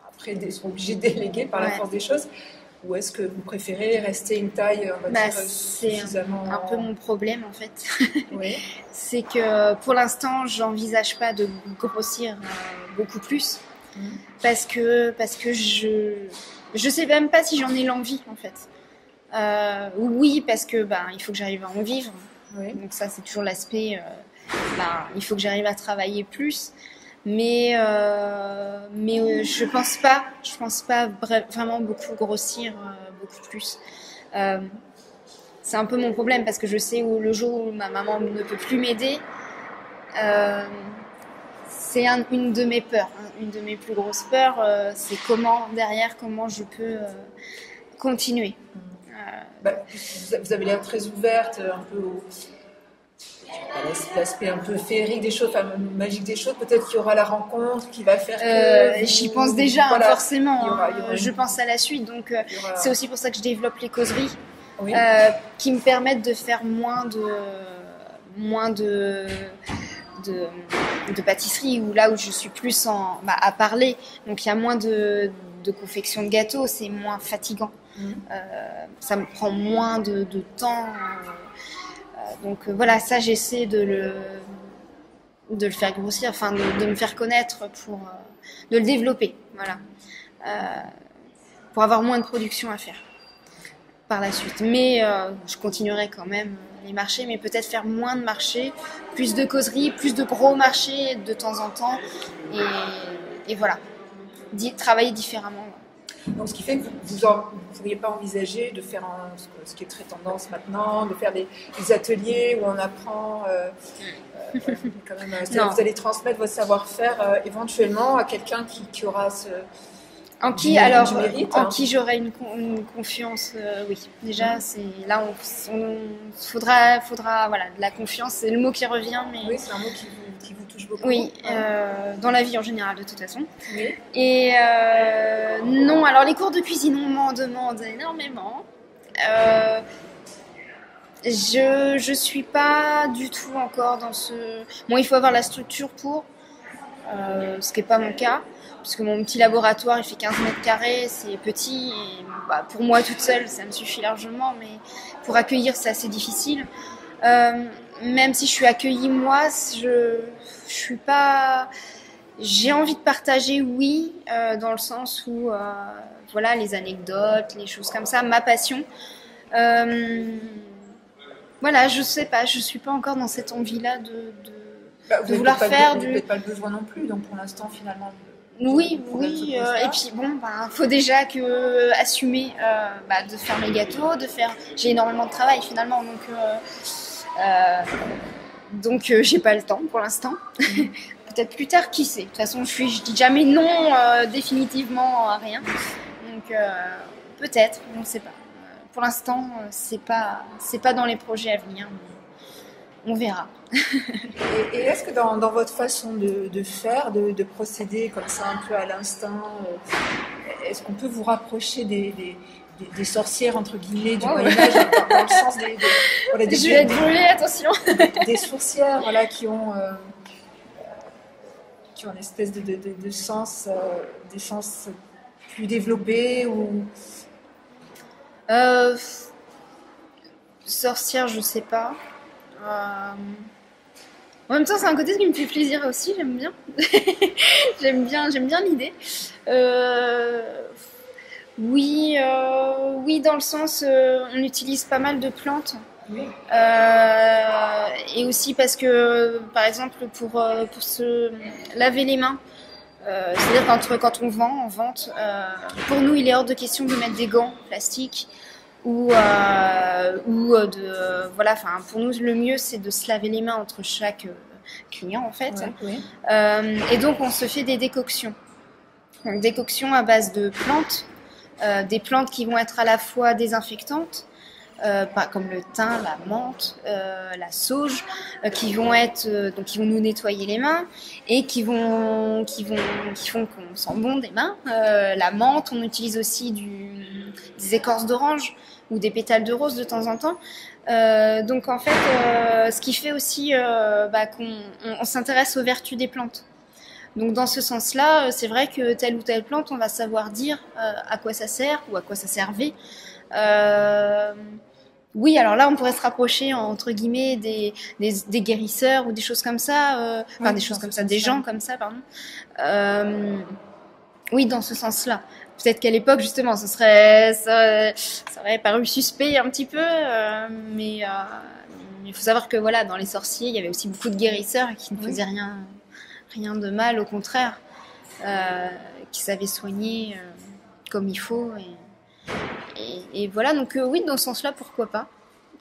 après sont obligés de déléguer par la force des choses? Ou est-ce que vous préférez rester une taille, on va dire, suffisamment... C'est un peu mon problème, en fait. Oui. C'est que pour l'instant, j'envisage pas de grossir beaucoup plus. Parce que je sais même pas si j'en ai l'envie, en fait. Oui, parce que il faut que j'arrive à en vivre. Oui. Donc ça, c'est toujours l'aspect. Il faut que j'arrive à travailler plus. Mais je pense pas vraiment beaucoup grossir beaucoup plus. C'est un peu mon problème parce que je sais où le jour où ma maman ne peut plus m'aider, c'est une de mes peurs, hein, une de mes plus grosses peurs, c'est comment je peux continuer. Vous avez l'air très ouverte, un peu l'aspect un peu féerique des choses, enfin magique des choses. Peut-être qu'il y aura la rencontre qui va faire que j'y pense déjà, voilà, forcément. Il y aura je pense à la suite, donc c'est aussi pour ça que je développe les causeries, oui. Qui me permettent de faire moins de pâtisserie, ou là où je suis plus à parler, donc il y a moins de confection de gâteaux, c'est moins fatigant. Ça me prend moins de temps, donc voilà, ça j'essaie de le faire grossir, enfin de me faire connaître, de le développer, voilà, pour avoir moins de production à faire par la suite. Mais je continuerai quand même les marchés, mais peut-être faire moins de marchés, plus de causeries, plus de gros marchés de temps en temps, et voilà, travailler différemment. Donc, ce qui fait que vous ne pourriez pas envisager de faire ce qui est très tendance maintenant, de faire des ateliers où on apprend quand même. Vous allez transmettre votre savoir-faire éventuellement à quelqu'un qui aura du mérite, en qui j'aurai une confiance, oui. Déjà, c'est là faudra voilà, de la confiance, c'est le mot qui revient, mais oui, c'est un mot qui vous touche beaucoup. Oui, dans la vie en général de toute façon. Oui. Et non, alors les cours de cuisine, on m'en demande énormément. Je suis pas du tout encore dans ce. Bon, il faut avoir la structure pour, ce qui n'est pas mon cas, parce que mon petit laboratoire il fait 15 mètres carrés, c'est petit, et pour moi toute seule ça me suffit largement, mais pour accueillir c'est assez difficile. Même si je suis accueillie moi, je suis pas. J'ai envie de partager, oui, dans le sens où voilà, les anecdotes, les choses comme ça, ma passion. Voilà, je sais pas, je suis pas encore dans cette envie-là de vouloir faire du. Vous n'avez pas le besoin non plus, donc pour l'instant finalement. Oui, et puis bon, faut déjà assumer de faire mes gâteaux, j'ai énormément de travail finalement, donc j'ai pas le temps pour l'instant. Peut-être plus tard, qui sait. De toute façon, je dis jamais non définitivement à rien, donc peut-être, on ne sait pas. Pour l'instant, c'est pas dans les projets à venir, mais on verra. Et est-ce que dans votre façon de faire, de procéder comme ça un peu à l'instinct, est-ce qu'on peut vous rapprocher des sorcières entre guillemets du Moyen-Âge, dans le sens voilà, je vais être brûlée, attention. Des sourcières, voilà, qui ont une espèce de sens, des sens plus développés ou. Sorcière, je sais pas. En même temps, c'est un côté qui me fait plaisir aussi, j'aime bien. j'aime bien l'idée. Oui, dans le sens, on utilise pas mal de plantes. Oui. Et aussi parce que, par exemple, pour se laver les mains, c'est-à-dire quand on vend en vente, pour nous, il est hors de question de mettre des gants plastiques ou voilà. Enfin, pour nous, le mieux, c'est de se laver les mains entre chaque client, en fait. Ouais. Et donc, on se fait des décoctions. Donc, décoctions à base de plantes, des plantes qui vont être à la fois désinfectantes, comme le thym, la menthe, la sauge, qui vont nous nettoyer les mains et qui font qu'on sent bon des mains. La menthe, on utilise aussi des écorces d'orange ou des pétales de rose de temps en temps. Donc en fait, ce qui fait aussi qu'on s'intéresse aux vertus des plantes. Donc dans ce sens-là, c'est vrai que telle ou telle plante, on va savoir dire à quoi ça sert ou à quoi ça servait. Oui, alors là, on pourrait se rapprocher entre guillemets des guérisseurs ou des choses comme ça, des choses comme ça, des gens comme ça, pardon. Oui, dans ce sens-là. Peut-être qu'à l'époque, justement, ça aurait paru suspect un petit peu, mais il faut savoir que voilà, dans les sorciers, il y avait aussi beaucoup de guérisseurs qui ne faisaient rien de mal, au contraire, qui savaient soigner comme il faut. Et voilà, donc oui, dans ce sens-là, pourquoi pas.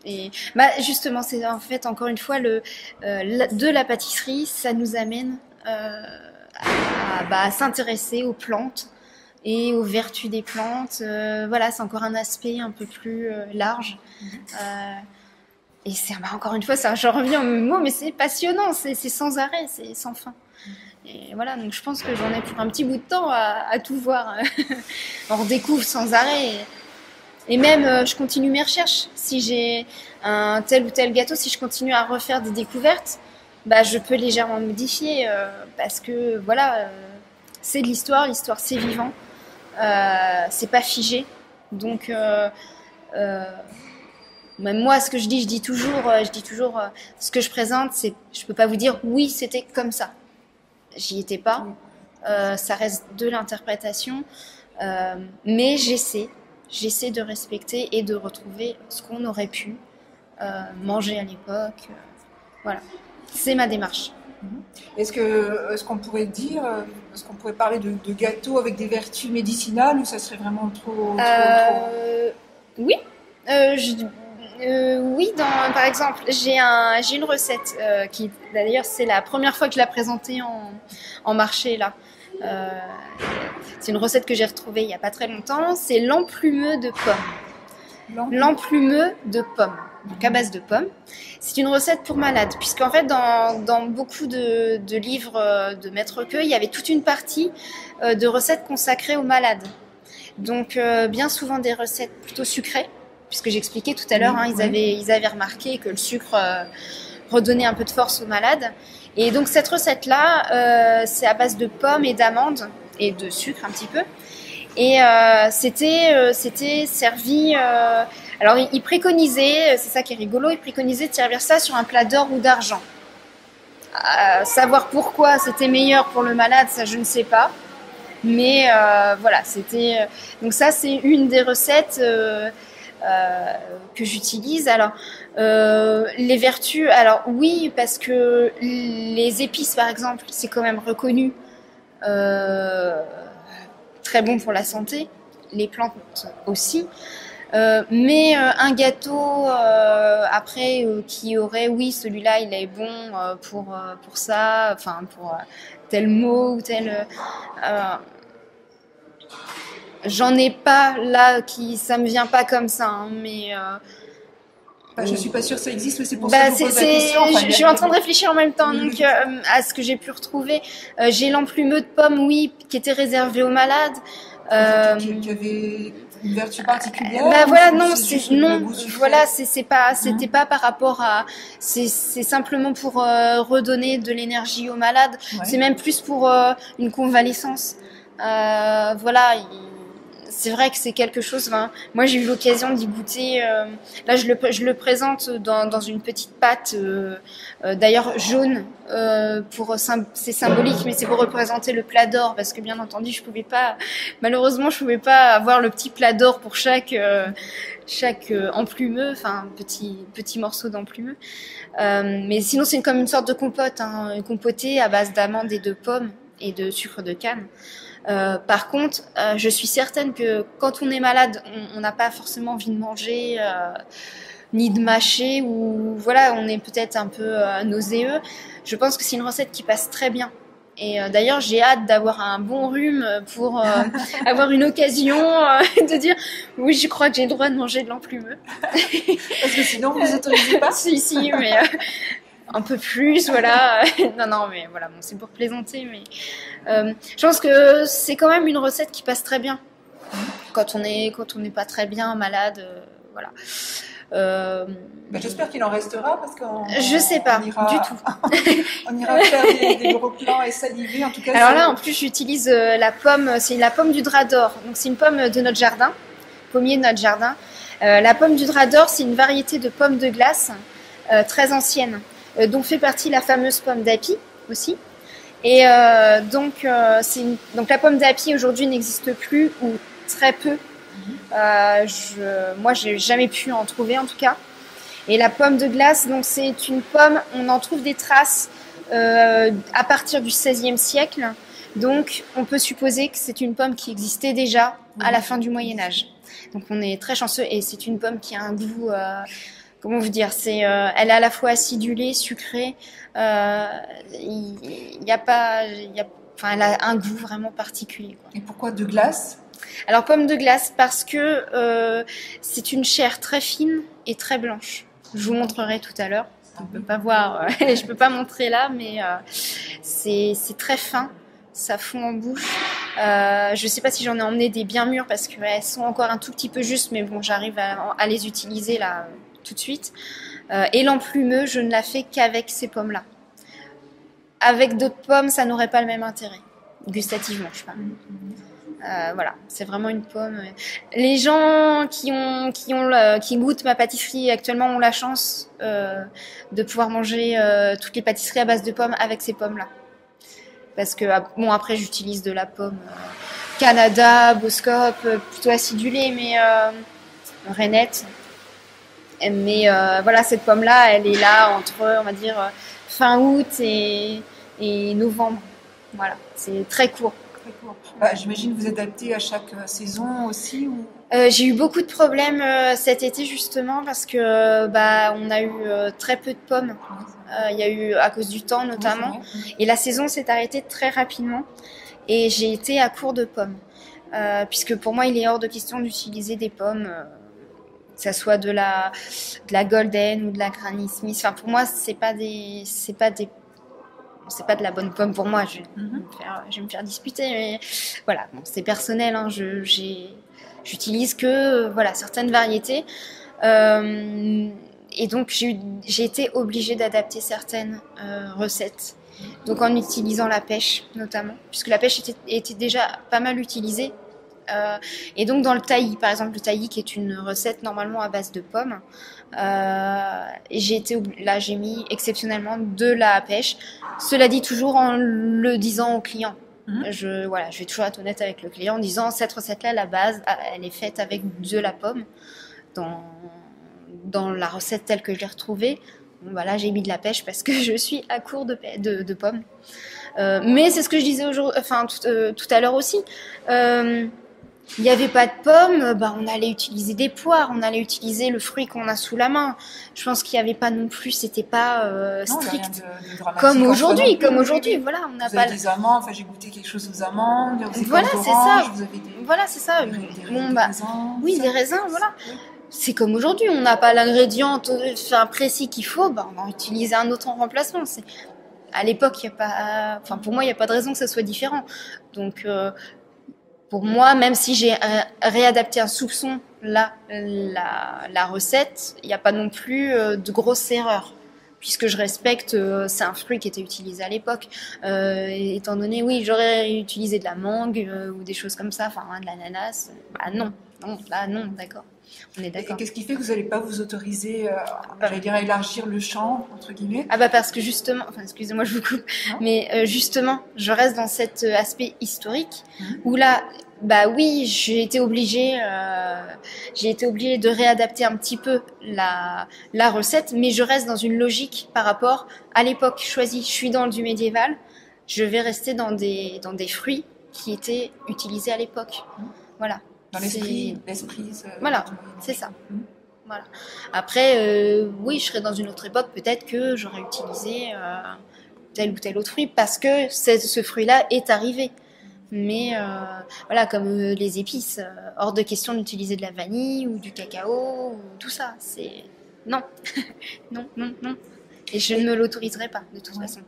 Et justement, c'est en fait, encore une fois, de la pâtisserie, ça nous amène à s'intéresser aux plantes et aux vertus des plantes. Voilà, c'est encore un aspect un peu plus large. Et c'est encore une fois, j'en reviens au même mot, mais c'est passionnant, c'est sans arrêt, c'est sans fin. Et voilà, donc je pense que j'en ai pour un petit bout de temps à tout voir. On redécouvre sans arrêt. Et même, je continue mes recherches. Si j'ai un tel ou tel gâteau, si je continue à refaire des découvertes, je peux légèrement modifier parce que voilà, c'est de l'histoire c'est vivant, c'est pas figé. Donc même moi, ce que je dis toujours, ce que je présente, je peux pas vous dire oui, c'était comme ça. J'y étais pas. Ça reste de l'interprétation, mais j'essaie de respecter et de retrouver ce qu'on aurait pu manger à l'époque. Voilà, c'est ma démarche. Est-ce qu'on pourrait dire, est-ce qu'on pourrait parler de gâteaux avec des vertus médicinales ou ça serait vraiment trop... Oui, oui. Par exemple, j'ai une recette qui, d'ailleurs, c'est la première fois que je la présentais en marché là. C'est une recette que j'ai retrouvée il n'y a pas très longtemps. C'est l'emplumeux de pommes. L'emplumeux de pommes, donc à base de pommes. C'est une recette pour malades, puisqu'en fait, dans beaucoup de livres de Maître Queux, il y avait toute une partie de recettes consacrées aux malades. Donc, bien souvent des recettes plutôt sucrées, puisque j'expliquais tout à l'heure, ils avaient remarqué que le sucre redonnait un peu de force aux malades. Et donc, cette recette-là, c'est à base de pommes et d'amandes, et de sucre un petit peu. Et c'était servi... alors, il préconisait, c'est ça qui est rigolo, il préconisait de servir ça sur un plat d'or ou d'argent. Savoir pourquoi c'était meilleur pour le malade, ça je ne sais pas. Mais voilà, c'était... donc ça, c'est une des recettes que j'utilise. Alors, les vertus... Alors oui, parce que les épices, par exemple, c'est quand même reconnu très bon pour la santé, les plantes aussi, mais un gâteau après qui aurait, oui, celui-là il est bon pour ça, enfin pour tel mot ou tel... j'en ai pas là, ça me vient pas comme ça, hein, mais... je suis pas sûre que ça existe, mais c'est pour ça que je vous pose la question. Je suis en train de réfléchir en même temps, donc à ce que j'ai pu retrouver. J'ai l'emplumeux de pomme, oui, qui était réservé aux malades. Qui avait une vertu particulière. Voilà, non, voilà, c'était pas par rapport à, c'est simplement pour redonner de l'énergie aux malades. Ouais. C'est même plus pour une convalescence. Voilà. C'est vrai que c'est quelque chose. Moi, j'ai eu l'occasion d'y goûter. Là, je le présente dans une petite pâte, d'ailleurs jaune. C'est symbolique, mais c'est pour représenter le plat d'or, parce que bien entendu, malheureusement, je pouvais pas avoir le petit plat d'or pour chaque emplumeux, enfin petit morceau d'emplumeux. Mais sinon, c'est comme une sorte de compote, compotée à base d'amandes et de pommes et de sucre de canne. Par contre, je suis certaine que quand on est malade, on n'a pas forcément envie de manger ni de mâcher, ou voilà, on est peut-être un peu nauséeux. Je pense que c'est une recette qui passe très bien. Et d'ailleurs, j'ai hâte d'avoir un bon rhume pour avoir une occasion de dire oui, je crois que j'ai le droit de manger de l'emplumeux. Parce que sinon, vous autorisez pas. Si, mais un peu plus, voilà. Non, mais voilà, bon, c'est pour plaisanter, mais je pense que c'est quand même une recette qui passe très bien quand on n'est pas très bien malade, voilà. J'espère qu'il en restera, parce qu'on je sais pas du tout. On ira faire des gros plans et saliver, en tout cas. Alors là, en plus, j'utilise la pomme, c'est la pomme du drap d'or. Donc c'est une pomme de notre jardin, pommier de notre jardin. La pomme du drap d'or, c'est une variété de pommes de glace très ancienne, dont fait partie la fameuse pomme d'api aussi. Et donc la pomme d'api aujourd'hui n'existe plus ou très peu. Moi, j'ai jamais pu en trouver en tout cas. Et la pomme de glace, donc c'est une pomme, on en trouve des traces à partir du XVIe siècle. Donc on peut supposer que c'est une pomme qui existait déjà à la fin du Moyen Âge. Donc on est très chanceux et c'est une pomme qui a un goût, comment vous dire, elle est à la fois acidulée, sucrée. Enfin, elle a un goût vraiment particulier, quoi. Et pourquoi de glace? Alors pomme de glace parce que c'est une chair très fine et très blanche. Je vous montrerai tout à l'heure. On peut pas voir, je peux pas montrer là, mais c'est très fin. Ça fond en bouche. Je sais pas si j'en ai emmené des bien mûres parce qu'elles sont encore un tout petit peu justes, mais bon, j'arrive à les utiliser là tout de suite. Et l'emplumeux, je ne la fais qu'avec ces pommes-là. Avec d'autres pommes, ça n'aurait pas le même intérêt, gustativement, je parle. Voilà, c'est vraiment une pomme. Les gens qui goûtent ma pâtisserie actuellement ont la chance de pouvoir manger toutes les pâtisseries à base de pommes avec ces pommes-là. Parce que bon, après j'utilise de la pomme Canada, Boscope, plutôt acidulée, mais rainette. Mais voilà, cette pomme-là, elle est là entre, on va dire, fin août et novembre. Voilà, c'est très court. J'imagine que vous adaptez à chaque saison aussi ou... J'ai eu beaucoup de problèmes cet été justement parce que on a eu très peu de pommes. Il y a eu à cause du temps notamment. Et la saison s'est arrêtée très rapidement et j'ai été à court de pommes. Puisque pour moi il est hors de question d'utiliser des pommes, que ça soit de la Golden ou de la Granny Smith. Enfin pour moi c'est pas de la bonne pomme pour moi. Je vais me faire disputer, mais voilà, bon, c'est personnel. Hein, j'utilise que voilà certaines variétés. Et donc j'ai été obligée d'adapter certaines recettes. Donc en utilisant la pêche notamment, puisque la pêche était déjà pas mal utilisée. Et donc dans le taillis, par exemple le taillis qui est une recette normalement à base de pommes, j'ai mis exceptionnellement de la pêche. Cela dit toujours en le disant au client. Je vais toujours être honnête avec le client en disant cette recette-là, la base, elle est faite avec de la pomme. Dans la recette telle que je l'ai retrouvée, bon, là j'ai mis de la pêche parce que je suis à court de pommes. Mais c'est ce que je disais tout à l'heure aussi. Il n'y avait pas de pommes, on allait utiliser des poires, on allait utiliser le fruit qu'on a sous la main. Je pense qu'il n'y avait pas non plus, c'était pas strict. Comme aujourd'hui, voilà, on n'a pas. Des amandes, j'ai goûté quelque chose aux amandes. Voilà, c'est ça. Voilà, c'est ça. Des raisins, voilà. C'est comme aujourd'hui, on n'a pas l'ingrédient précis qu'il faut, on va utiliser un autre en remplacement. À l'époque, pour moi, il n'y a pas de raison que ça soit différent. Donc pour moi, même si j'ai réadapté un soupçon la recette, il n'y a pas non plus de grosses erreurs, puisque je respecte, c'est un fruit qui était utilisé à l'époque. Étant donné, oui, j'aurais utilisé de la mangue ou des choses comme ça, de l'ananas. Non, d'accord. On est d'accord. Et qu'est-ce qui fait que vous n'allez pas vous autoriser, à élargir le champ, entre guillemets? Parce que justement, excusez-moi, je vous coupe, mais justement, je reste dans cet aspect historique où là, oui, j'ai été obligée de réadapter un petit peu la recette, mais je reste dans une logique par rapport à l'époque choisie. Je suis dans du médiéval, je vais rester dans des fruits qui étaient utilisés à l'époque. Voilà. Dans l'esprit. Voilà, c'est ça. Voilà. Après, oui, je serais dans une autre époque, peut-être que j'aurais utilisé tel ou tel autre fruit parce que ce fruit-là est arrivé. Mais voilà, comme les épices, hors de question d'utiliser de la vanille ou du cacao ou tout ça. C'est non, non. Et je ne me l'autoriserai pas de toute façon.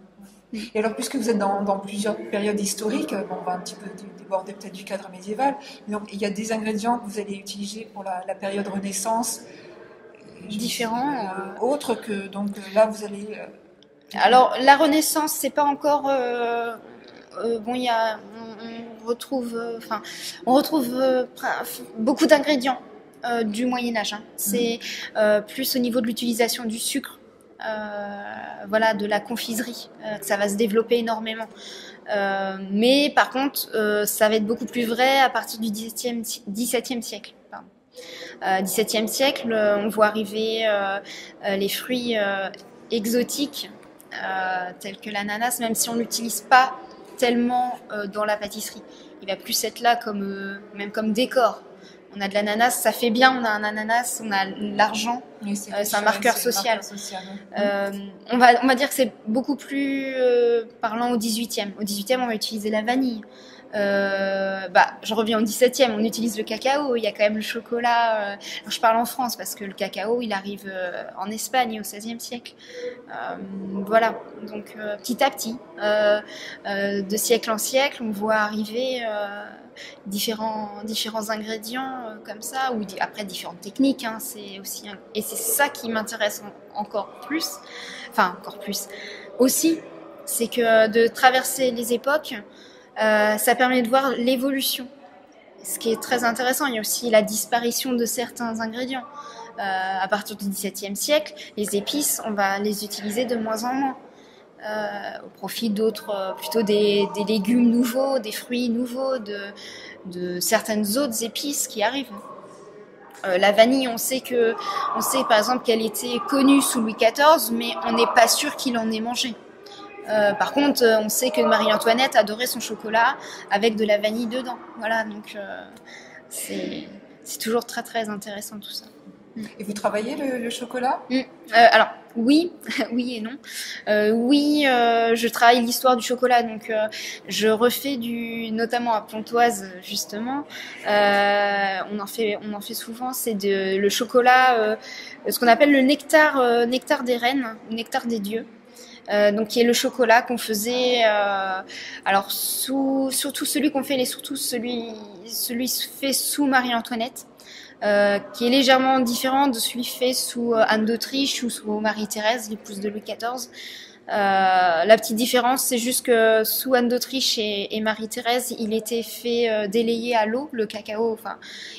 Et alors, puisque vous êtes dans plusieurs périodes historiques, on va un petit peu déborder peut-être du cadre médiéval. Donc, il y a des ingrédients que vous allez utiliser pour la période Renaissance différents. Autres que donc là vous allez. Alors la Renaissance, c'est pas encore. On retrouve beaucoup d'ingrédients du Moyen Âge. C'est plus au niveau de l'utilisation du sucre. voilà, de la confiserie, que ça va se développer énormément. Mais par contre, ça va être beaucoup plus vrai à partir du XVIIe siècle. Pardon. XVIIe siècle, on voit arriver les fruits exotiques tels que l'ananas, même si on n'utilise pas tellement dans la pâtisserie. Il va plus être là même comme décor. On a de l'ananas, ça fait bien, on a un ananas, on a l'argent, Oui, c'est un marqueur social. On va dire que c'est beaucoup plus parlant au 18e. Au 18e, on va utiliser la vanille. Je reviens au 17e, on utilise le cacao, il y a quand même le chocolat. Je parle en France parce que le cacao, il arrive en Espagne au 16e siècle. Voilà, donc petit à petit, de siècle en siècle, on voit arriver différents ingrédients comme ça, ou après différentes techniques. Hein, c'est aussi et c'est ça qui m'intéresse encore plus. Aussi, c'est que de traverser les époques. Ça permet de voir l'évolution, ce qui est très intéressant. Il y a aussi la disparition de certains ingrédients. À partir du XVIIe siècle, les épices, on va les utiliser de moins en moins, au profit d'autres, plutôt des légumes nouveaux, des fruits nouveaux, de certaines autres épices qui arrivent. La vanille, on sait par exemple qu'elle était connue sous Louis XIV, mais on n'est pas sûr qu'il en ait mangé. Par contre, on sait que Marie-Antoinette adorait son chocolat avec de la vanille dedans. Voilà, donc c'est toujours très très intéressant tout ça. Et vous travaillez le chocolat? Alors oui, oui et non. Je travaille l'histoire du chocolat, donc je refais notamment à Pontoise justement. On en fait souvent. C'est le chocolat, ce qu'on appelle le nectar des reines, nectar des dieux. Donc qui est le chocolat qu'on faisait surtout celui qu'on fait surtout celui fait sous Marie-Antoinette, qui est légèrement différent de celui fait sous Anne d'Autriche ou sous Marie-Thérèse, l'épouse de Louis XIV. La petite différence, c'est juste que sous Anne d'Autriche et Marie-Thérèse, il était fait délayer à l'eau, le cacao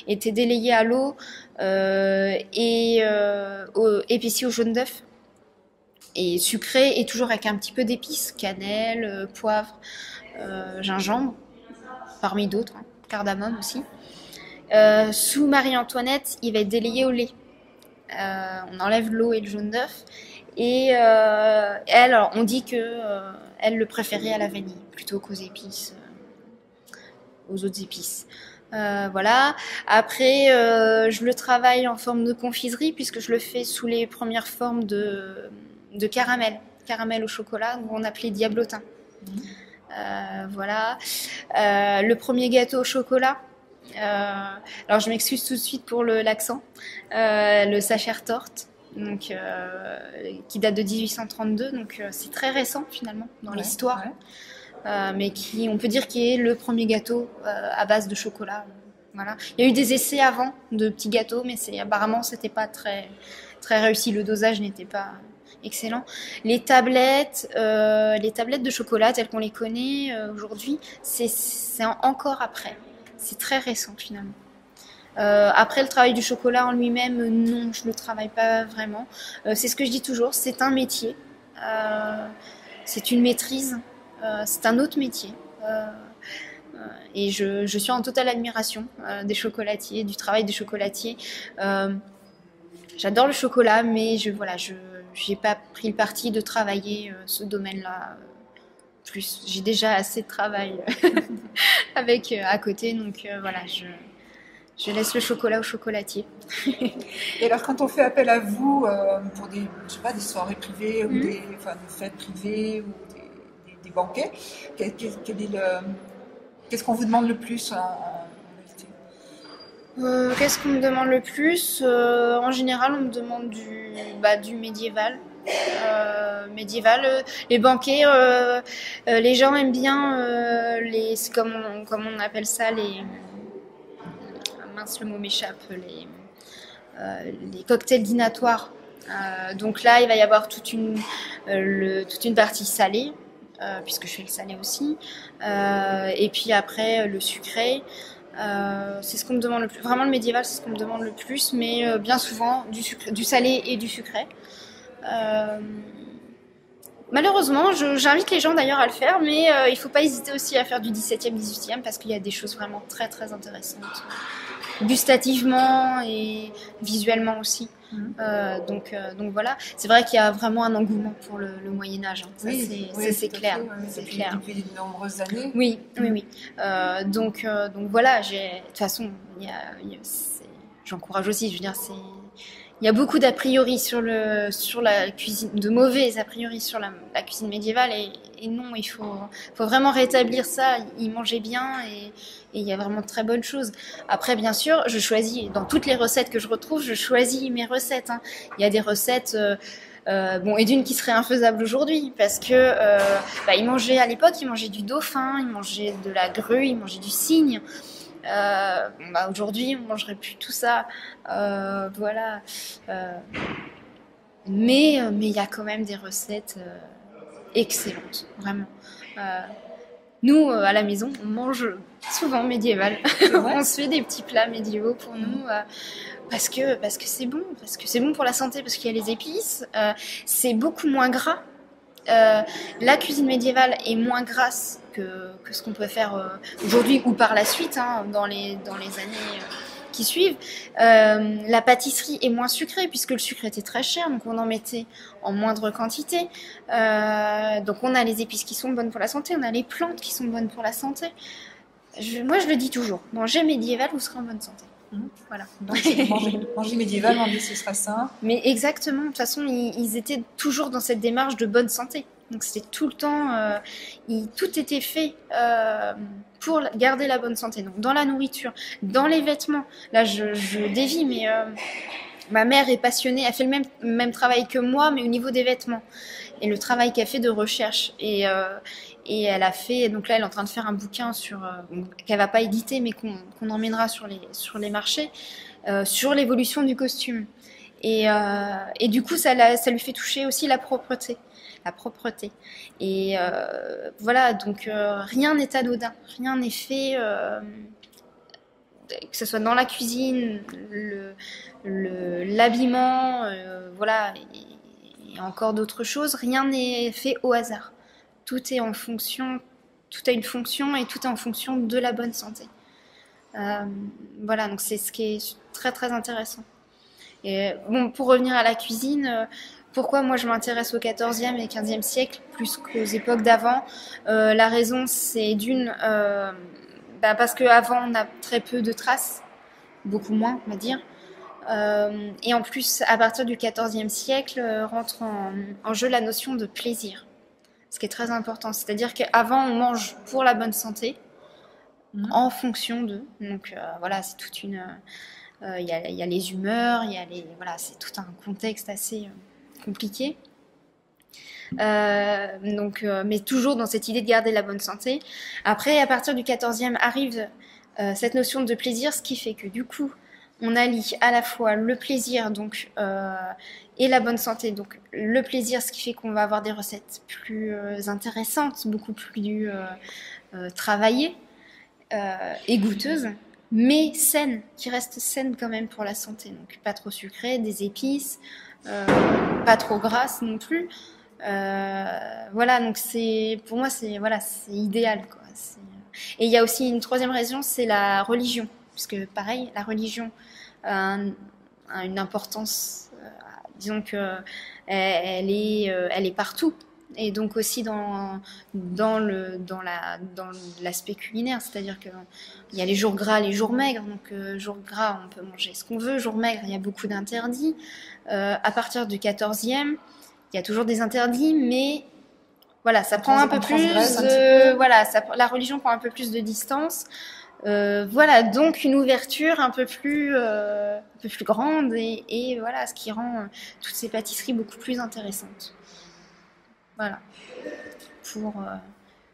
était délayé à l'eau et épicé au jaune d'œuf. Et sucré, et toujours avec un petit peu d'épices, cannelle, poivre, gingembre, parmi d'autres, hein, cardamome aussi. Sous Marie-Antoinette, il va être délayé au lait. On enlève l'eau et le jaune d'œuf. Et elle, alors, on dit que elle le préférait à la vanille, plutôt qu'aux épices, aux autres épices. Voilà. Après, je le travaille en forme de confiserie, puisque je le fais sous les premières formes de caramel au chocolat, où on appelait diablotin. Voilà. Le premier gâteau au chocolat, alors je m'excuse tout de suite pour l'accent, le Sacher-Torte, donc qui date de 1832, donc c'est très récent finalement dans l'histoire, mais on peut dire qu'il est le premier gâteau à base de chocolat. Voilà. Il y a eu des essais avant de petits gâteaux, mais apparemment c'était pas très très réussi, le dosage n'était pas excellent. Les tablettes de chocolat telles qu'on les connaît aujourd'hui, c'est encore après. C'est très récent finalement. Après le travail du chocolat en lui-même, non, je le travaille pas vraiment. C'est ce que je dis toujours, c'est un métier, c'est une maîtrise, c'est un autre métier. Et je suis en totale admiration des chocolatiers, du travail des chocolatiers. J'adore le chocolat, mais j'ai pas pris le parti de travailler ce domaine-là plus. J'ai déjà assez de travail avec à côté, donc voilà, je laisse le chocolat au chocolatier. Et alors, quand on fait appel à vous pour des soirées privées ou des fêtes privées ou des banquets, qu'est-ce qu'on vous demande le plus en réalité? Qu'est-ce qu'on me demande le plus? En général, on me demande du médiéval. Les banquets, les gens aiment bien c'est comme on appelle ça, mince, le mot m'échappe, les cocktails dînatoires. Donc là, il va y avoir toute une partie salée, puisque je fais le salé aussi, et puis après le sucré. C'est ce qu'on me demande le plus. Vraiment, le médiéval, c'est ce qu'on me demande le plus, mais bien souvent du salé et du sucré. Malheureusement, j'invite les gens d'ailleurs à le faire, mais il ne faut pas hésiter aussi à faire du 17e, 18e parce qu'il y a des choses vraiment très très intéressantes, gustativement et visuellement aussi. Donc voilà, c'est vrai qu'il y a vraiment un engouement pour le Moyen-Âge, hein. C'est clair. C'est clair. Depuis de nombreuses années. Oui. Donc voilà, de toute façon, j'encourage aussi, je veux dire, il y a beaucoup d'a priori sur la cuisine, de mauvais a priori sur la cuisine médiévale et non, il faut vraiment rétablir ça. Ils mangeaient bien et il y a vraiment de très bonnes choses. Après, bien sûr, je choisis, dans toutes les recettes que je retrouve, je choisis mes recettes, hein. Il y a des recettes, et d'une qui serait infaisable aujourd'hui parce que ils mangeaient à l'époque, ils mangeaient du dauphin, ils mangeaient de la grue, ils mangeaient du cygne. Aujourd'hui, on mangerait plus tout ça, voilà. Mais il y a quand même des recettes excellentes, vraiment. Nous, à la maison, on mange souvent médiéval. On se fait des petits plats médiévaux pour nous parce que c'est bon, parce que c'est bon pour la santé, parce qu'il y a les épices. C'est beaucoup moins gras. La cuisine médiévale est moins grasse que ce qu'on peut faire aujourd'hui ou par la suite, hein, dans les années qui suivent. La pâtisserie est moins sucrée puisque le sucre était très cher, donc on en mettait en moindre quantité. Donc on a les épices qui sont bonnes pour la santé, on a les plantes qui sont bonnes pour la santé. Moi je le dis toujours, mangez médiéval, vous serez en bonne santé. Voilà. Donc manger médiéval, manger ce sera sain. Mais exactement, de toute façon, ils étaient toujours dans cette démarche de bonne santé. Donc c'était tout le temps, tout était fait pour garder la bonne santé. Donc dans la nourriture, dans les vêtements. Là, je dévie, mais ma mère est passionnée, elle fait le même travail que moi, mais au niveau des vêtements. Et le travail qu'elle fait de recherche. Et elle a fait, donc là elle est en train de faire un bouquin qu'elle va pas éditer mais qu'on emmènera sur les marchés, sur l'évolution du costume. Et du coup ça lui fait toucher aussi la propreté. Et voilà, donc rien n'est anodin, rien n'est fait, que ce soit dans la cuisine, l'habillement, voilà, et encore d'autres choses, rien n'est fait au hasard. Tout a une fonction et tout est en fonction de la bonne santé. Voilà, donc c'est ce qui est très très intéressant. Et bon, pour revenir à la cuisine, pourquoi moi je m'intéresse au XIVe et XVe siècle plus qu'aux époques d'avant? La raison c'est parce qu'avant on a très peu de traces, beaucoup moins on va dire. Et en plus, à partir du XIVe siècle, rentre en jeu la notion de plaisir. Ce qui est très important, c'est-à-dire qu'avant on mange pour la bonne santé, en fonction de. Donc voilà, c'est toute une. Il y a les humeurs, voilà, c'est tout un contexte assez compliqué. Mais toujours dans cette idée de garder la bonne santé. Après, à partir du XIVe arrive cette notion de plaisir, ce qui fait que du coup, on allie à la fois le plaisir donc et la bonne santé. Donc le plaisir, ce qui fait qu'on va avoir des recettes plus intéressantes, beaucoup plus travaillées et goûteuses, mais saines, qui restent saines quand même pour la santé. Donc pas trop sucrées, des épices, pas trop grasses non plus. Voilà, donc pour moi c'est idéal, quoi. Et il y a aussi une troisième raison, c'est la religion. Parce que pareil, la religion a une importance, disons que elle est partout. Et donc aussi dans l'aspect culinaire, c'est-à-dire qu'il y a les jours gras, les jours maigres. Donc jour gras, on peut manger ce qu'on veut. Jour maigre, il y a beaucoup d'interdits. À partir du XIVe, il y a toujours des interdits, mais voilà, ça prend un peu plus. La religion prend un peu plus de distance. Voilà, donc une ouverture un peu plus grande et voilà, ce qui rend toutes ces pâtisseries beaucoup plus intéressantes. Voilà,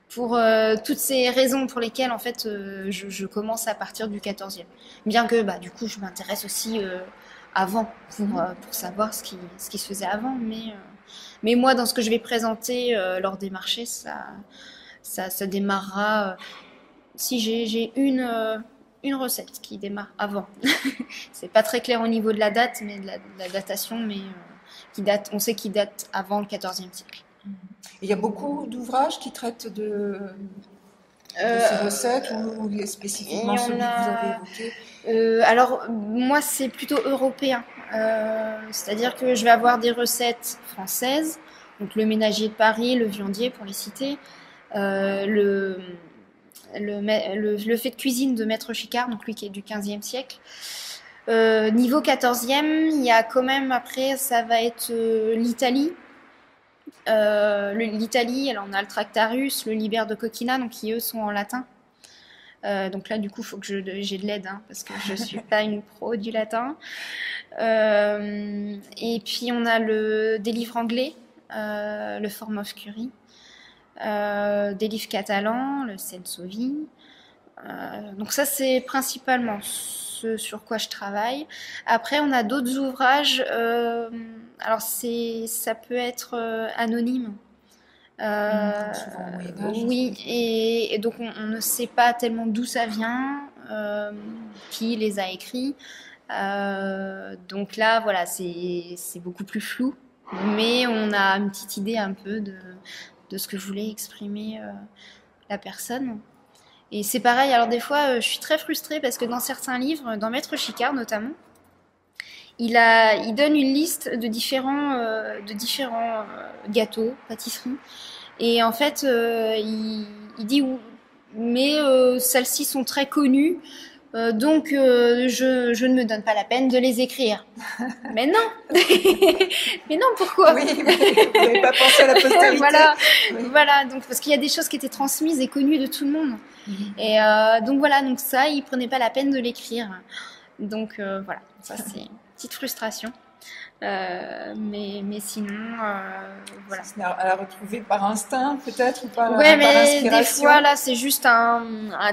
pour toutes ces raisons pour lesquelles en fait je commence à partir du XIVe. Bien que du coup je m'intéresse aussi avant pour savoir ce qui se faisait avant, mais moi dans ce que je vais présenter lors des marchés, ça démarrera. Si j'ai une recette qui démarre avant. C'est pas très clair au niveau de la date, mais de la datation, mais on sait qu'il date avant le XIVe siècle. Il y a beaucoup d'ouvrages qui traitent de ces recettes ou spécifiquement celui que vous avez évoqué? Alors, moi, c'est plutôt européen. C'est-à-dire que je vais avoir des recettes françaises, donc le ménager de Paris, le viandier, pour les citer, le fait de cuisine de Maître Chicard, donc lui qui est du XVe siècle. Niveau XIVe, il y a quand même, après, ça va être l'Italie. L'Italie, on a le Tractarus, le Liber de Coquina, donc qui eux sont en latin. Donc là, du coup, il faut que j'ai de l'aide, hein, parce que je suis pas une pro du latin. Et puis on a des livres anglais, le Forme of Curie, des livres catalans, le Sensovi. Donc ça, c'est principalement ce sur quoi je travaille. Après, on a d'autres ouvrages. Alors ça peut être anonyme. Oui, et donc on ne sait pas tellement d'où ça vient, qui les a écrits. Donc là, voilà, c'est beaucoup plus flou, mais on a une petite idée un peu de ce que voulait exprimer la personne. Et c'est pareil, alors des fois, je suis très frustrée parce que dans certains livres, dans Maître Chicard notamment, il donne une liste de différents gâteaux, pâtisseries. Et en fait, il dit mais celles-ci sont très connues, donc je ne me donne pas la peine de les écrire. Mais non, mais non, pourquoi? Oui, vous n'avez pas pensé à la postérité. Voilà, donc parce qu'il y a des choses qui étaient transmises et connues de tout le monde. Et donc voilà, donc ça, il prenait pas la peine de l'écrire. Donc voilà, ça c'est une petite frustration. Mais sinon, voilà. C'est à retrouver par instinct, peut-être, ou par, ouais, par inspiration. mais des fois, là, c'est juste un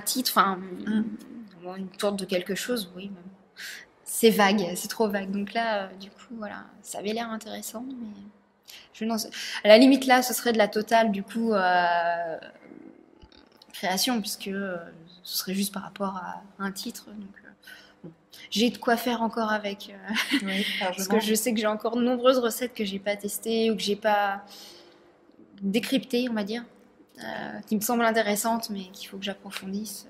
titre, enfin, une sorte de quelque chose, oui. C'est vague, c'est trop vague. Donc là, du coup, voilà, ça avait l'air intéressant, mais je n'en sais. À la limite, là, ce serait de la totale, du coup, création, puisque ce serait juste par rapport à un titre. Donc, j'ai de quoi faire encore avec, oui, parce que je sais que j'ai encore de nombreuses recettes que j'ai pas testées ou que j'ai pas décryptées, on va dire, qui me semblent intéressantes, mais qu'il faut que j'approfondisse.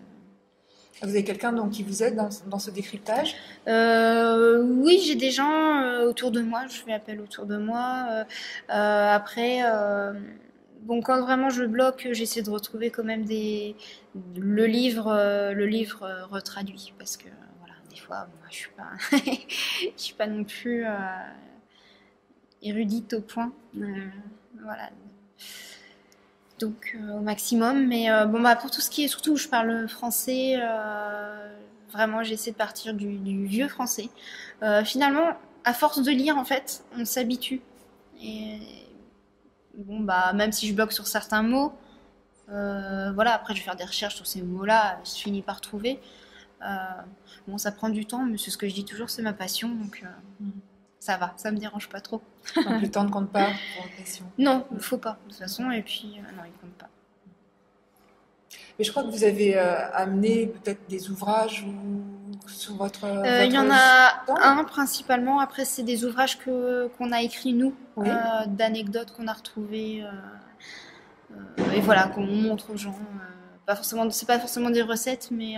Vous avez quelqu'un donc qui vous aide dans ce décryptage? Oui, j'ai des gens autour de moi, je fais appel autour de moi. Après, bon, quand vraiment je bloque, j'essaie de retrouver quand même le livre retraduit, parce que des fois, moi, je suis pas non plus érudite au point. Voilà. Donc au maximum, mais bon pour tout ce qui est, surtout je parle français, vraiment j'essaie de partir du vieux français. Finalement, à force de lire en fait, on s'habitue. Et bon même si je bloque sur certains mots, voilà, après je vais faire des recherches sur ces mots-là, je finis par trouver. Bon, ça prend du temps, mais c'est ce que je dis toujours, c'est ma passion, donc ça va, ça me dérange pas trop. Donc le temps ne compte pas pour la passion. Non, il ne faut pas, de toute façon, et puis non, il ne compte pas. Mais je crois que vous avez amené peut-être des ouvrages sur votre il y en a un principalement, après c'est des ouvrages qu'on a écrits nous, oui. D'anecdotes qu'on a retrouvées, et voilà, qu'on montre aux gens. C'est pas forcément des recettes, mais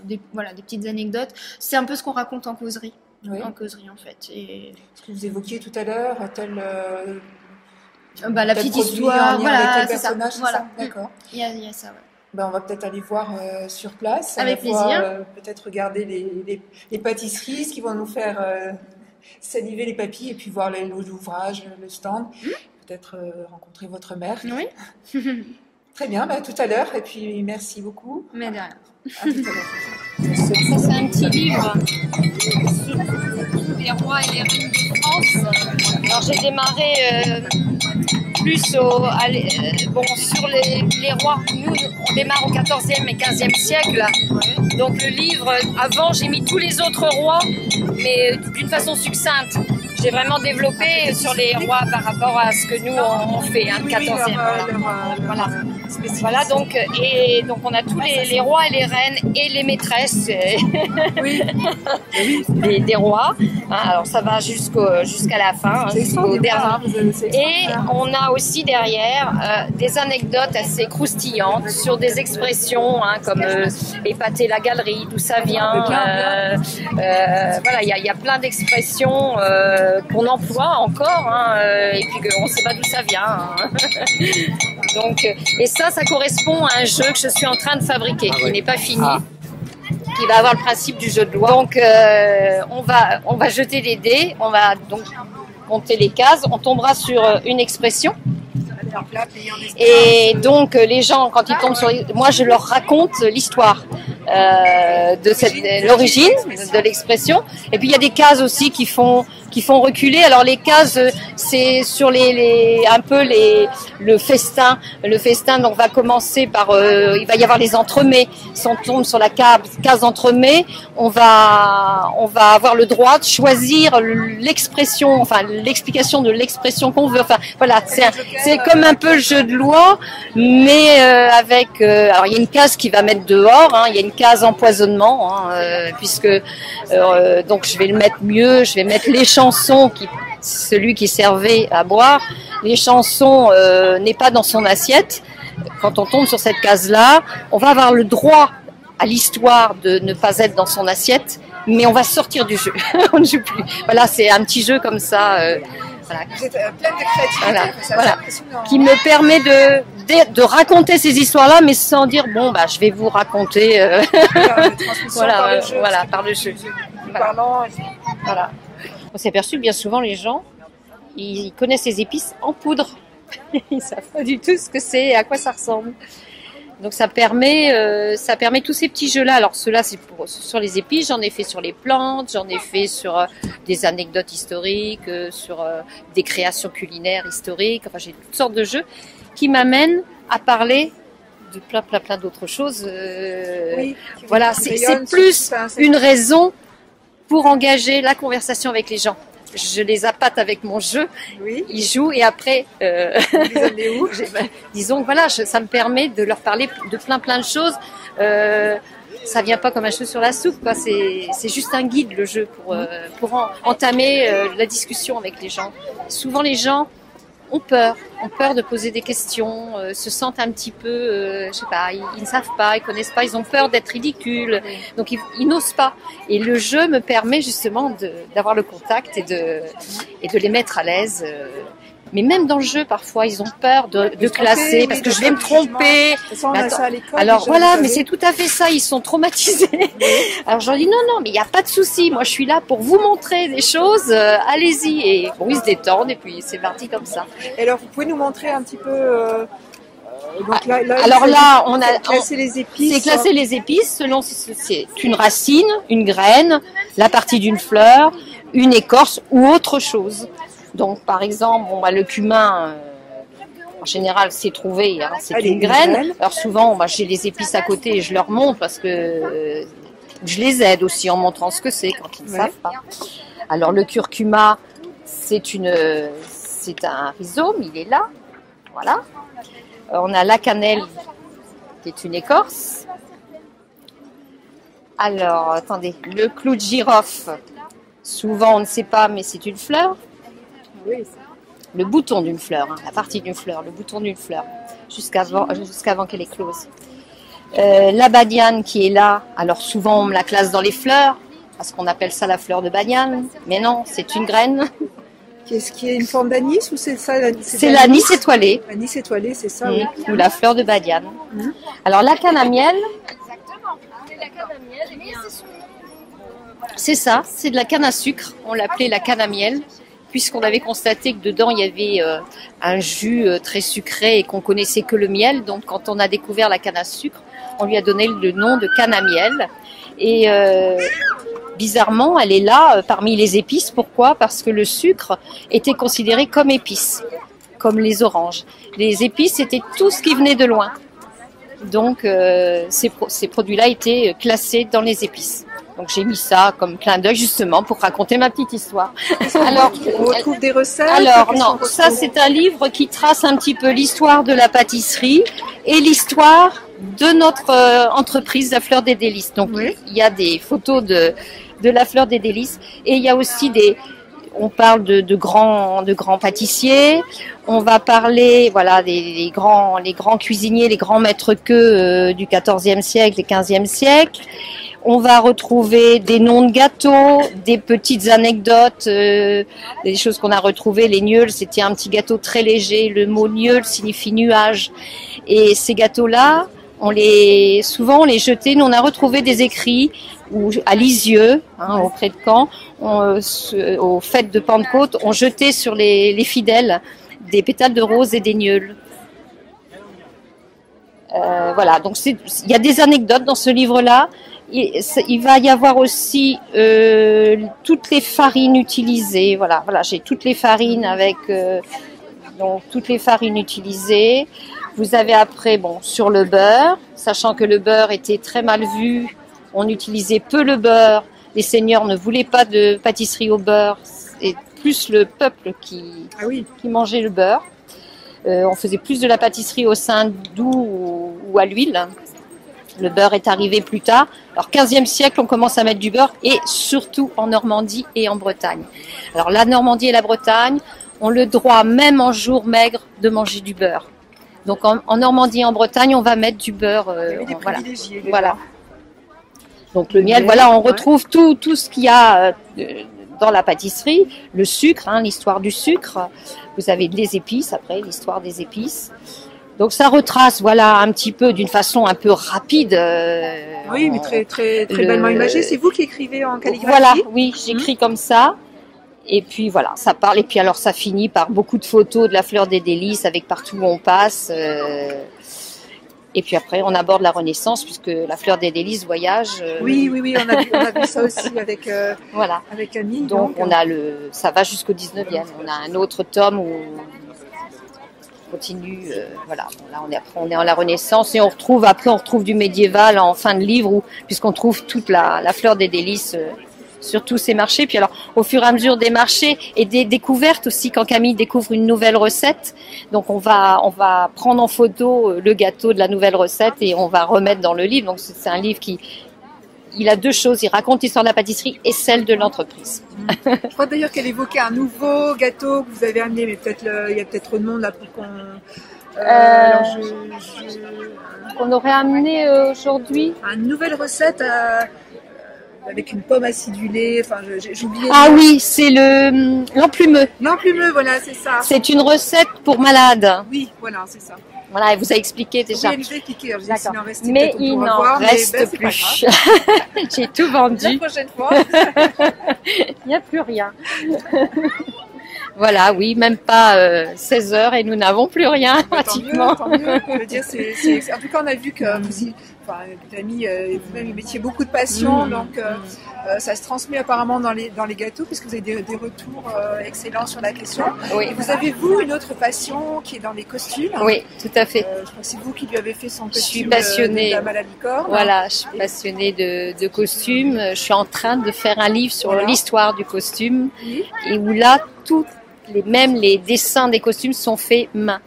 des petites anecdotes. C'est un peu ce qu'on raconte en causerie. Oui. En causerie, en fait. Et ce que vous évoquiez tout à l'heure, la petite histoire, voilà, c'est ça. Voilà. D'accord. Il y a ça, ouais. On va peut-être aller voir sur place. Avec plaisir. Peut-être regarder les pâtisseries, ce qui vont nous faire saliver les papilles, et puis voir l'ouvrage, le stand. Peut-être rencontrer votre mère. Oui. Très bien, tout à l'heure, et puis merci beaucoup. Mais de rien. À tout à l'heure. Ça, c'est un petit livre sur les rois et les reines de France. Alors, j'ai démarré plus sur les rois. Nous, on démarre au XIVe et XVe siècle. Donc, le livre, avant, j'ai mis tous les autres rois, mais d'une façon succincte. j'ai vraiment développé sur les rois par rapport à ce que nous on fait, hein, le 14e. Voilà. Voilà, donc on a tous les rois et les reines et les maîtresses des rois. Hein, alors ça va jusqu'à la fin, hein, jusqu'au dernier. Et on a aussi derrière des anecdotes assez croustillantes sur des expressions, hein, comme épater la galerie, d'où ça vient. Voilà, il y a plein d'expressions qu'on emploie encore, hein, et puis qu'on ne sait pas d'où ça vient. Hein. Donc, et ça correspond à un jeu que je suis en train de fabriquer, qui n'est pas fini, qui va avoir le principe du jeu de loi. Donc, on va jeter les dés, on va donc compter les cases, on tombera sur une expression. Et donc les gens, quand ils tombent sur, moi je leur raconte l'histoire de l'origine de l'expression. Et puis il y a des cases aussi qui font reculer. Alors les cases, c'est sur un peu le festin. Le festin donc va commencer par, il va y avoir les entremets. Si on tombe sur la case entremets, on va avoir le droit de choisir l'expression, enfin l'explication de l'expression qu'on veut. Enfin voilà, c'est comme un peu le jeu de loi, mais avec. Alors il y a une case qui va mettre dehors, hein, il y a une case empoisonnement, hein, puisque donc je vais le mettre mieux, je vais mettre les chansons celui qui servait à boire, les chansons n'est pas dans son assiette. Quand on tombe sur cette case-là, on va avoir le droit à l'histoire de ne pas être dans son assiette, mais on va sortir du jeu. On ne joue plus. Voilà, c'est un petit jeu comme ça. Voilà. Vous êtes plein de créativité. Voilà. Qui me permet de raconter ces histoires-là, mais sans dire bon bah je vais vous raconter. Par le jeu. Voilà. On s'est aperçu que bien souvent les gens ils connaissent les épices en poudre. Ils savent pas du tout ce que c'est et à quoi ça ressemble. Donc ça permet tous ces petits jeux-là. Alors ceux-là c'est sur les épices, j'en ai fait sur les plantes, j'en ai fait sur des anecdotes historiques, sur des créations culinaires historiques. Enfin j'ai toutes sortes de jeux qui m'amènent à parler de plein d'autres choses. Voilà, c'est plus une raison pour engager la conversation avec les gens. Je les appâte avec mon jeu, ils jouent et après, disons que voilà, ça me permet de leur parler de plein de choses. Ça vient pas comme un cheveu sur la soupe, quoi. C'est juste un guide le jeu pour entamer la discussion avec les gens. Souvent les gens ont peur de poser des questions, se sentent un petit peu, je sais pas, ils ne savent pas, ils connaissent pas, ils ont peur d'être ridicules, donc ils n'osent pas. Et le jeu me permet justement d'avoir le contact et de les mettre à l'aise. Mais même dans le jeu, parfois, ils ont peur de classer parce que je vais me tromper. Alors voilà, mais c'est tout à fait ça. Ils sont traumatisés. Alors je leur dis non, mais il n'y a pas de souci. Moi, je suis là pour vous montrer des choses. Allez-y. Et bon, ils se détendent et puis c'est parti comme ça. Et alors, vous pouvez nous montrer un petit peu. Donc là, on a classé les épices. C'est classer les épices selon si c'est une racine, une graine, la partie d'une fleur, une écorce ou autre chose. Donc, par exemple, le cumin, en général, c'est trouvé, hein, c'est une graine. Alors souvent, j'ai les épices à côté et je leur montre parce que je les aide aussi en montrant ce que c'est quand ils ne savent pas. Alors, le curcuma, c'est un rhizome, il est là, voilà. On a la cannelle, qui est une écorce. Alors, attendez, le clou de girofle, souvent on ne sait pas, mais c'est une fleur. Le bouton d'une fleur, hein, la partie d'une fleur, le bouton d'une fleur, jusqu'avant qu'elle éclose. La badiane qui est là, alors souvent on me la classe dans les fleurs, parce qu'on appelle ça la fleur de badiane, mais non, c'est une graine. Qu'est-ce qui est une forme d'anis ou c'est ça? C'est l'anis étoilé. L'anis étoilé, c'est ça, ou la fleur de badiane. Alors la canne à miel, c'est ça, c'est de la canne à sucre, on l'appelait la canne à miel. Puisqu'on avait constaté que dedans il y avait un jus très sucré et qu'on connaissait que le miel. Donc quand on a découvert la canne à sucre, on lui a donné le nom de canne à miel. Et bizarrement, elle est là parmi les épices. Pourquoi? Parce que le sucre était considéré comme épice, comme les oranges. Les épices, c'était tout ce qui venait de loin. Donc ces produits-là étaient classés dans les épices. Donc j'ai mis ça comme clin d'œil justement pour raconter ma petite histoire. Alors, on retrouve des recettes. Alors non, ça c'est un livre qui trace un petit peu l'histoire de la pâtisserie et l'histoire de notre entreprise La Fleur des Délices. Donc Oui. il y a des photos de La Fleur des Délices et il y a aussi on parle de grands pâtissiers. On va parler, voilà, les grands cuisiniers, les grands maîtres queux du XIVe siècle et XVe siècle. On va retrouver des noms de gâteaux, des petites anecdotes, des choses qu'on a retrouvées. Les gneuls, c'était un petit gâteau très léger. Le mot gneul signifie nuage. Et ces gâteaux-là, souvent on les jetait. Nous, on a retrouvé des écrits à Lisieux, auprès de Caen, aux fêtes de Pentecôte, on jetait sur les fidèles des pétales de rose et des gneuls. Voilà, donc il y a des anecdotes dans ce livre-là. Il va y avoir aussi toutes les farines utilisées. Voilà, j'ai toutes les farines avec donc toutes les farines utilisées. Vous avez après, sur le beurre, sachant que le beurre était très mal vu. On utilisait peu le beurre. Les seigneurs ne voulaient pas de pâtisserie au beurre. Et plus le peuple qui mangeait le beurre. On faisait plus de la pâtisserie au sein doux ou à l'huile. Le beurre est arrivé plus tard. Alors, 15e siècle, on commence à mettre du beurre et surtout en Normandie et en Bretagne. Alors, la Normandie et la Bretagne ont le droit, même en jour maigre, de manger du beurre. Donc, en Normandie et en Bretagne, on va mettre du beurre. Voilà. Donc le miel, on retrouve tout ce qu'il y a dans la pâtisserie, le sucre, l'histoire du sucre. Vous avez des épices après, l'histoire des épices. Donc ça retrace, un petit peu d'une façon un peu rapide. Oui, mais très très très bellement imagé. C'est vous qui écrivez en calligraphie? Voilà, oui, j'écris comme ça. Et puis voilà, ça parle. Et puis alors ça finit par beaucoup de photos de la Fleur des Délices avec partout où on passe. Et puis après, on aborde la Renaissance puisque la Fleur des Délices voyage. Oui, on a vu ça aussi avec avec Camille. Donc ça va jusqu'au 19e. On a un autre tome où on continue. Là, on est en la Renaissance et on retrouve du médiéval en fin de livre puisqu'on trouve toute la Fleur des Délices. Sur tous ces marchés. Puis alors, au fur et à mesure des marchés et des découvertes aussi, quand Camille découvre une nouvelle recette, donc on va prendre en photo le gâteau de la nouvelle recette et on va remettre dans le livre. Donc c'est un livre il a deux choses, il raconte l'histoire de la pâtisserie et celle de l'entreprise. Je crois d'ailleurs qu'elle évoquait un nouveau gâteau que vous avez amené, mais il y a peut-être trop de monde là pour qu'on... qu'on aurait amené aujourd'hui. Une nouvelle recette avec une pomme acidulée, j'ai oublié. Ah oui, c'est l'emplumeux. L'emplumeux, voilà, c'est ça. C'est une recette pour malades. Oui, voilà, c'est ça. Voilà, elle vous a expliqué déjà. Oui, elle nous a expliqué. Mais il n'en reste plus. J'ai tout vendu. La prochaine fois. Il n'y a plus rien. Voilà, oui, même pas 16 heures et nous n'avons plus rien pratiquement. Tant mieux. Je veux dire, en tout cas, on a vu que Camille, vous-même, vous mettiez beaucoup de passion, donc ça se transmet apparemment dans les gâteaux, puisque vous avez des retours excellents sur la question. Oui. Et vous avez, vous, une autre passion qui est dans les costumes. Oui, tout à fait. Je crois que c'est vous qui lui avez fait son costume. Je suis passionnée. De Dame à la licorne. Voilà, je suis passionnée de costumes. Je suis en train de faire un livre sur l'histoire du costume, et où là, même les dessins des costumes sont faits main.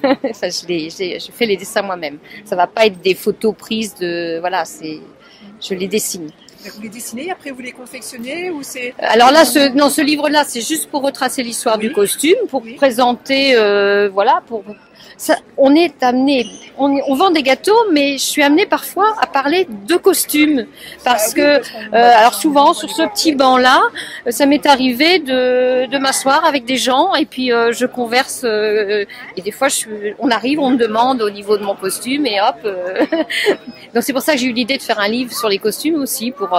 Enfin, je fais les dessins moi-même. Ça va pas être des photos prises je les dessine. Vous les dessinez, après vous les confectionnez ou c'est... Alors là, ce livre-là, c'est juste pour retracer l'histoire du costume, pour présenter, on est amené, on vend des gâteaux, mais je suis amenée parfois à parler de costumes, parce que, alors souvent sur ce petit banc-là, ça m'est arrivé de m'asseoir avec des gens et puis je converse et des fois on me demande au niveau de mon costume et hop. Donc c'est pour ça que j'ai eu l'idée de faire un livre sur les costumes aussi pour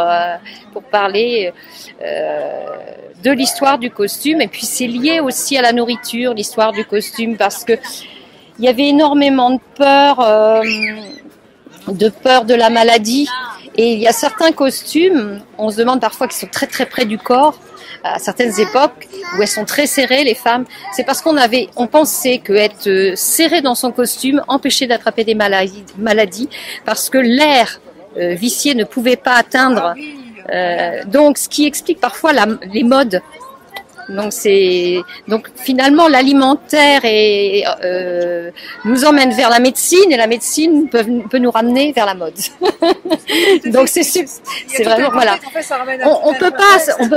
parler de l'histoire du costume, et puis c'est lié aussi à la nourriture, l'histoire du costume, parce que il y avait énormément de peur de la maladie, et il y a certains costumes, on se demande parfois qu'ils sont très très près du corps, à certaines époques, où elles sont très serrées, les femmes. C'est parce on pensait qu'être serré dans son costume empêchait d'attraper des maladies, parce que l'air vicié ne pouvait pas atteindre Donc, ce qui explique parfois les modes. Donc finalement l'alimentaire nous emmène vers la médecine et la médecine peut nous ramener vers la mode. Donc c'est vraiment voilà. On peut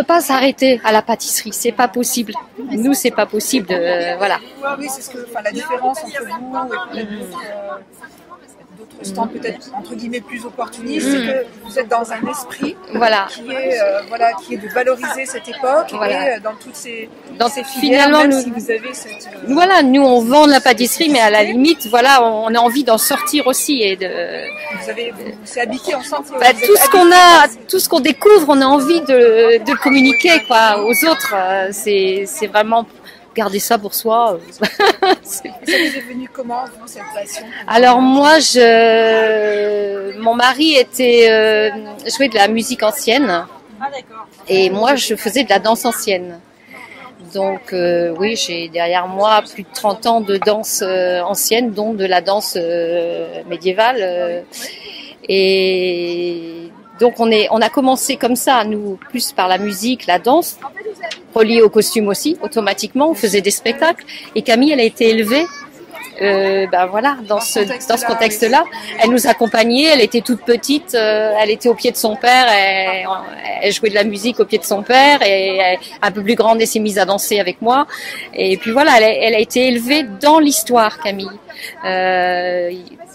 pas s'arrêter à la pâtisserie, c'est pas possible. Nous c'est pas possible voilà. Oui, c'est la différence entre vous et d'autres stands peut-être entre guillemets plus opportunistes, c'est que vous êtes dans un esprit qui est de valoriser cette époque et dans toutes ces filières, finalement même si vous avez cette voilà, nous on vend de la pâtisserie, mais à la limite voilà, on a envie d'en sortir aussi et de c'est habité en sens tout ce qu'on découvre, on a envie de communiquer quoi aux autres, c'est vraiment garder ça pour soi. Ça vous est venu comment, vous, cette passion? Alors moi, mon mari jouait de la musique ancienne. Et moi, je faisais de la danse ancienne. Donc oui, j'ai derrière moi plus de 30 ans de danse ancienne, dont de la danse médiévale. Et donc on a commencé comme ça, nous, plus par la musique, la danse, reliée au costume aussi, automatiquement, on faisait des spectacles. Et Camille, elle a été élevée dans ce contexte-là. Elle nous accompagnait, elle était toute petite, elle était au pied de son père, elle jouait de la musique au pied de son père, et un peu plus grande, elle s'est mise à danser avec moi. Et puis voilà, elle a été élevée dans l'histoire, Camille.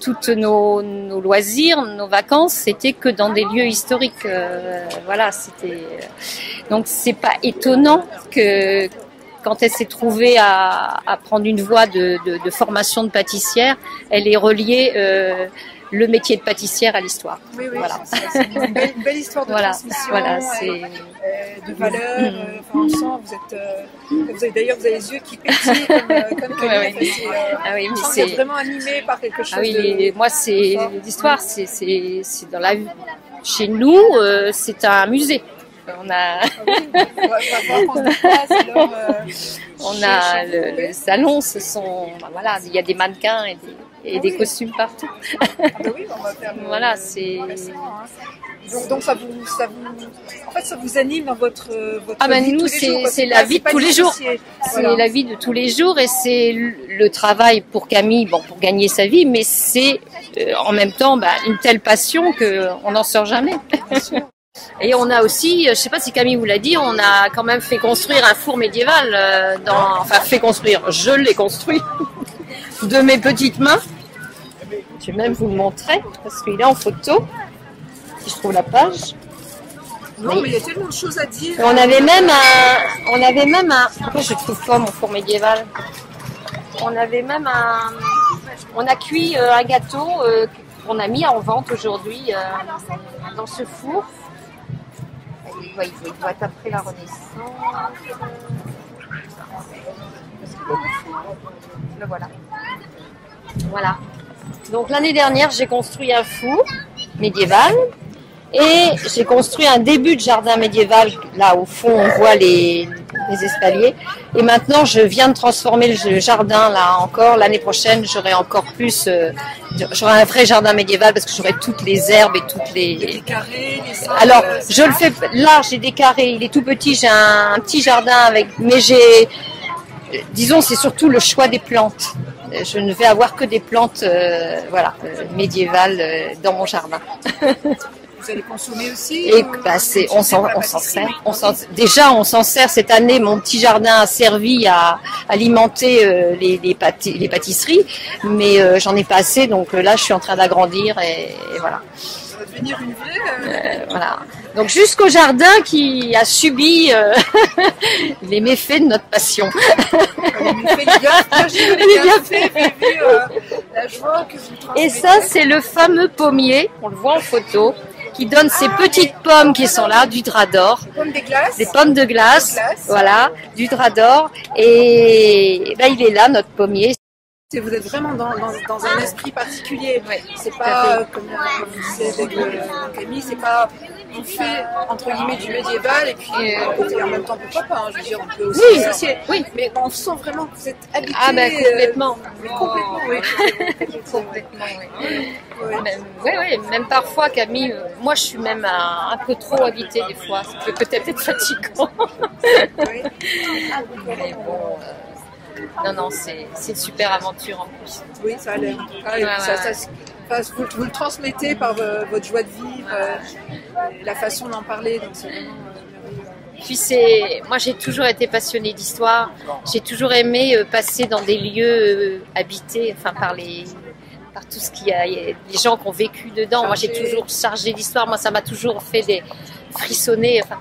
Toutes nos loisirs, nos vacances, c'était que dans des lieux historiques. Donc c'est pas étonnant que quand elle s'est trouvée à prendre une voie de formation de pâtissière, elle ait relié le métier de pâtissière à l'histoire. Oui, voilà. C'est une belle histoire de transmission, de valeurs. On sent, d'ailleurs, vous avez les yeux qui pétillent comme Camille. Vous êtes vraiment animé par quelque chose. Moi, c'est l'histoire. C'est dans la chez nous, c'est un musée. On a le salon, il y a des mannequins et des costumes partout. On va faire voilà, c'est donc ça vous anime dans votre vie nous, c'est la vie de tous les jours. C'est la vie de tous les jours et c'est le travail pour Camille, pour gagner sa vie, mais c'est en même temps une telle passion qu'on n'en sort jamais. Et on a aussi, je sais pas si Camille vous l'a dit, on a quand même fait construire un four médiéval. Je l'ai construit de mes petites mains. Je vais même vous le montrer parce qu'il est en photo. Si je trouve la page. Non, mais il y a tellement de choses à dire. On avait même un. Pourquoi je trouve pas mon four médiéval? On a cuit un gâteau qu'on a mis en vente aujourd'hui dans ce four. Il doit être après la Renaissance. Le voilà. Voilà. Donc l'année dernière, j'ai construit un four médiéval et j'ai construit un début de jardin médiéval. Là, au fond, on voit les escaliers. Et maintenant, je viens de transformer le jardin là encore. L'année prochaine, j'aurai encore plus. J'aurai un vrai jardin médiéval parce que j'aurai toutes les herbes et toutes les. Des carrés, des sols, alors, je le fais. Là, j'ai des carrés. Il est tout petit. J'ai un petit jardin mais disons, c'est surtout le choix des plantes. Je ne vais avoir que des plantes, médiévales dans mon jardin. Vous allez consommer aussi? Et on s'en sert. On s'en sert cette année. Mon petit jardin a servi à alimenter les pâtisseries, mais j'en ai pas assez. Donc là, je suis en train d'agrandir et voilà. Ça va devenir une vraie. Voilà. Donc jusqu'au jardin qui a subi les méfaits de notre passion. Les bienfaits, la joie que vous transmettez. Et ça, c'est le fameux pommier. On le voit en photo. Qui donne ces petites pommes qui sont là, du drap d'or. Des pommes de glace. Voilà, du drap d'or. Et là, il est là, notre pommier. Vous êtes vraiment dans un esprit particulier. C'est pas, comme vous disiez avec Camille, c'est pas on fait entre guillemets du médiéval et puis en même temps pourquoi pas, hein, je veux dire, on peut aussi Oui, associer. oui. Mais on sent vraiment que vous êtes habité. Ah ben complètement. Complètement, oui. Complètement, oui. Ouais. Même parfois, Camille, moi je suis même un peu trop habitée des fois, ça peut peut-être être fatigant. Oui. Mais bon, non, c'est une super aventure en plus. Oui, ça a l'air. Ah, et puis vous le transmettez par votre joie de vivre, la façon d'en parler, donc c'est vraiment Puis moi j'ai toujours été passionnée d'histoire, j'ai toujours aimé passer dans des lieux habités, enfin par tout ce qu'il y a, les gens qui ont vécu dedans. Moi j'ai toujours chargé d'histoire, moi ça m'a toujours fait frissonner. Enfin,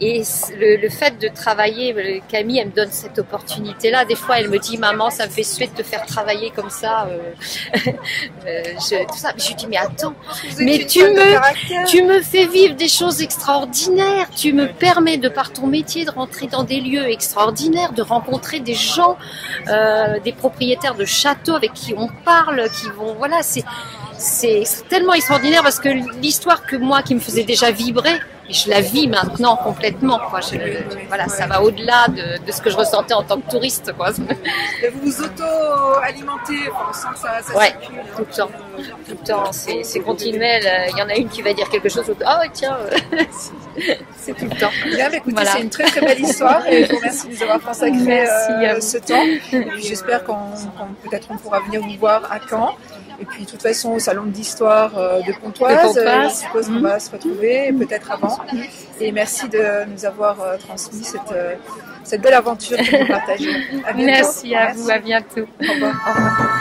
et le fait de travailler, Camille, elle me donne cette opportunité-là. Des fois, elle me dit, maman, ça me fait suer de te faire travailler comme ça. Tout ça. Mais je lui dis, mais attends, mais tu me fais vivre des choses extraordinaires. Tu me permets, de par ton métier, de rentrer dans des lieux extraordinaires, de rencontrer des gens, des propriétaires de châteaux avec qui on parle, voilà, c'est tellement extraordinaire parce que l'histoire qui me faisait déjà vibrer, je la vis maintenant complètement, quoi. Voilà, ça va au-delà de ce que je ressentais en tant que touriste, quoi. Et vous vous auto-alimentez, on sent que ça circule. Tout le temps, c'est continuel. Il y en a une qui va dire quelque chose, ah tiens, c'est tout le temps. Bien, écoutez, voilà. C'est une très très belle histoire et je vous remercie de nous avoir consacré ce temps. Et puis j'espère peut-être on pourra venir vous voir à Caen. Et puis, de toute façon, au salon d'histoire de Pontoise, je suppose qu'on va se retrouver, peut-être avant. Et merci de nous avoir transmis cette belle aventure que vous partagez. À bientôt. Merci à vous, à bientôt. Au revoir.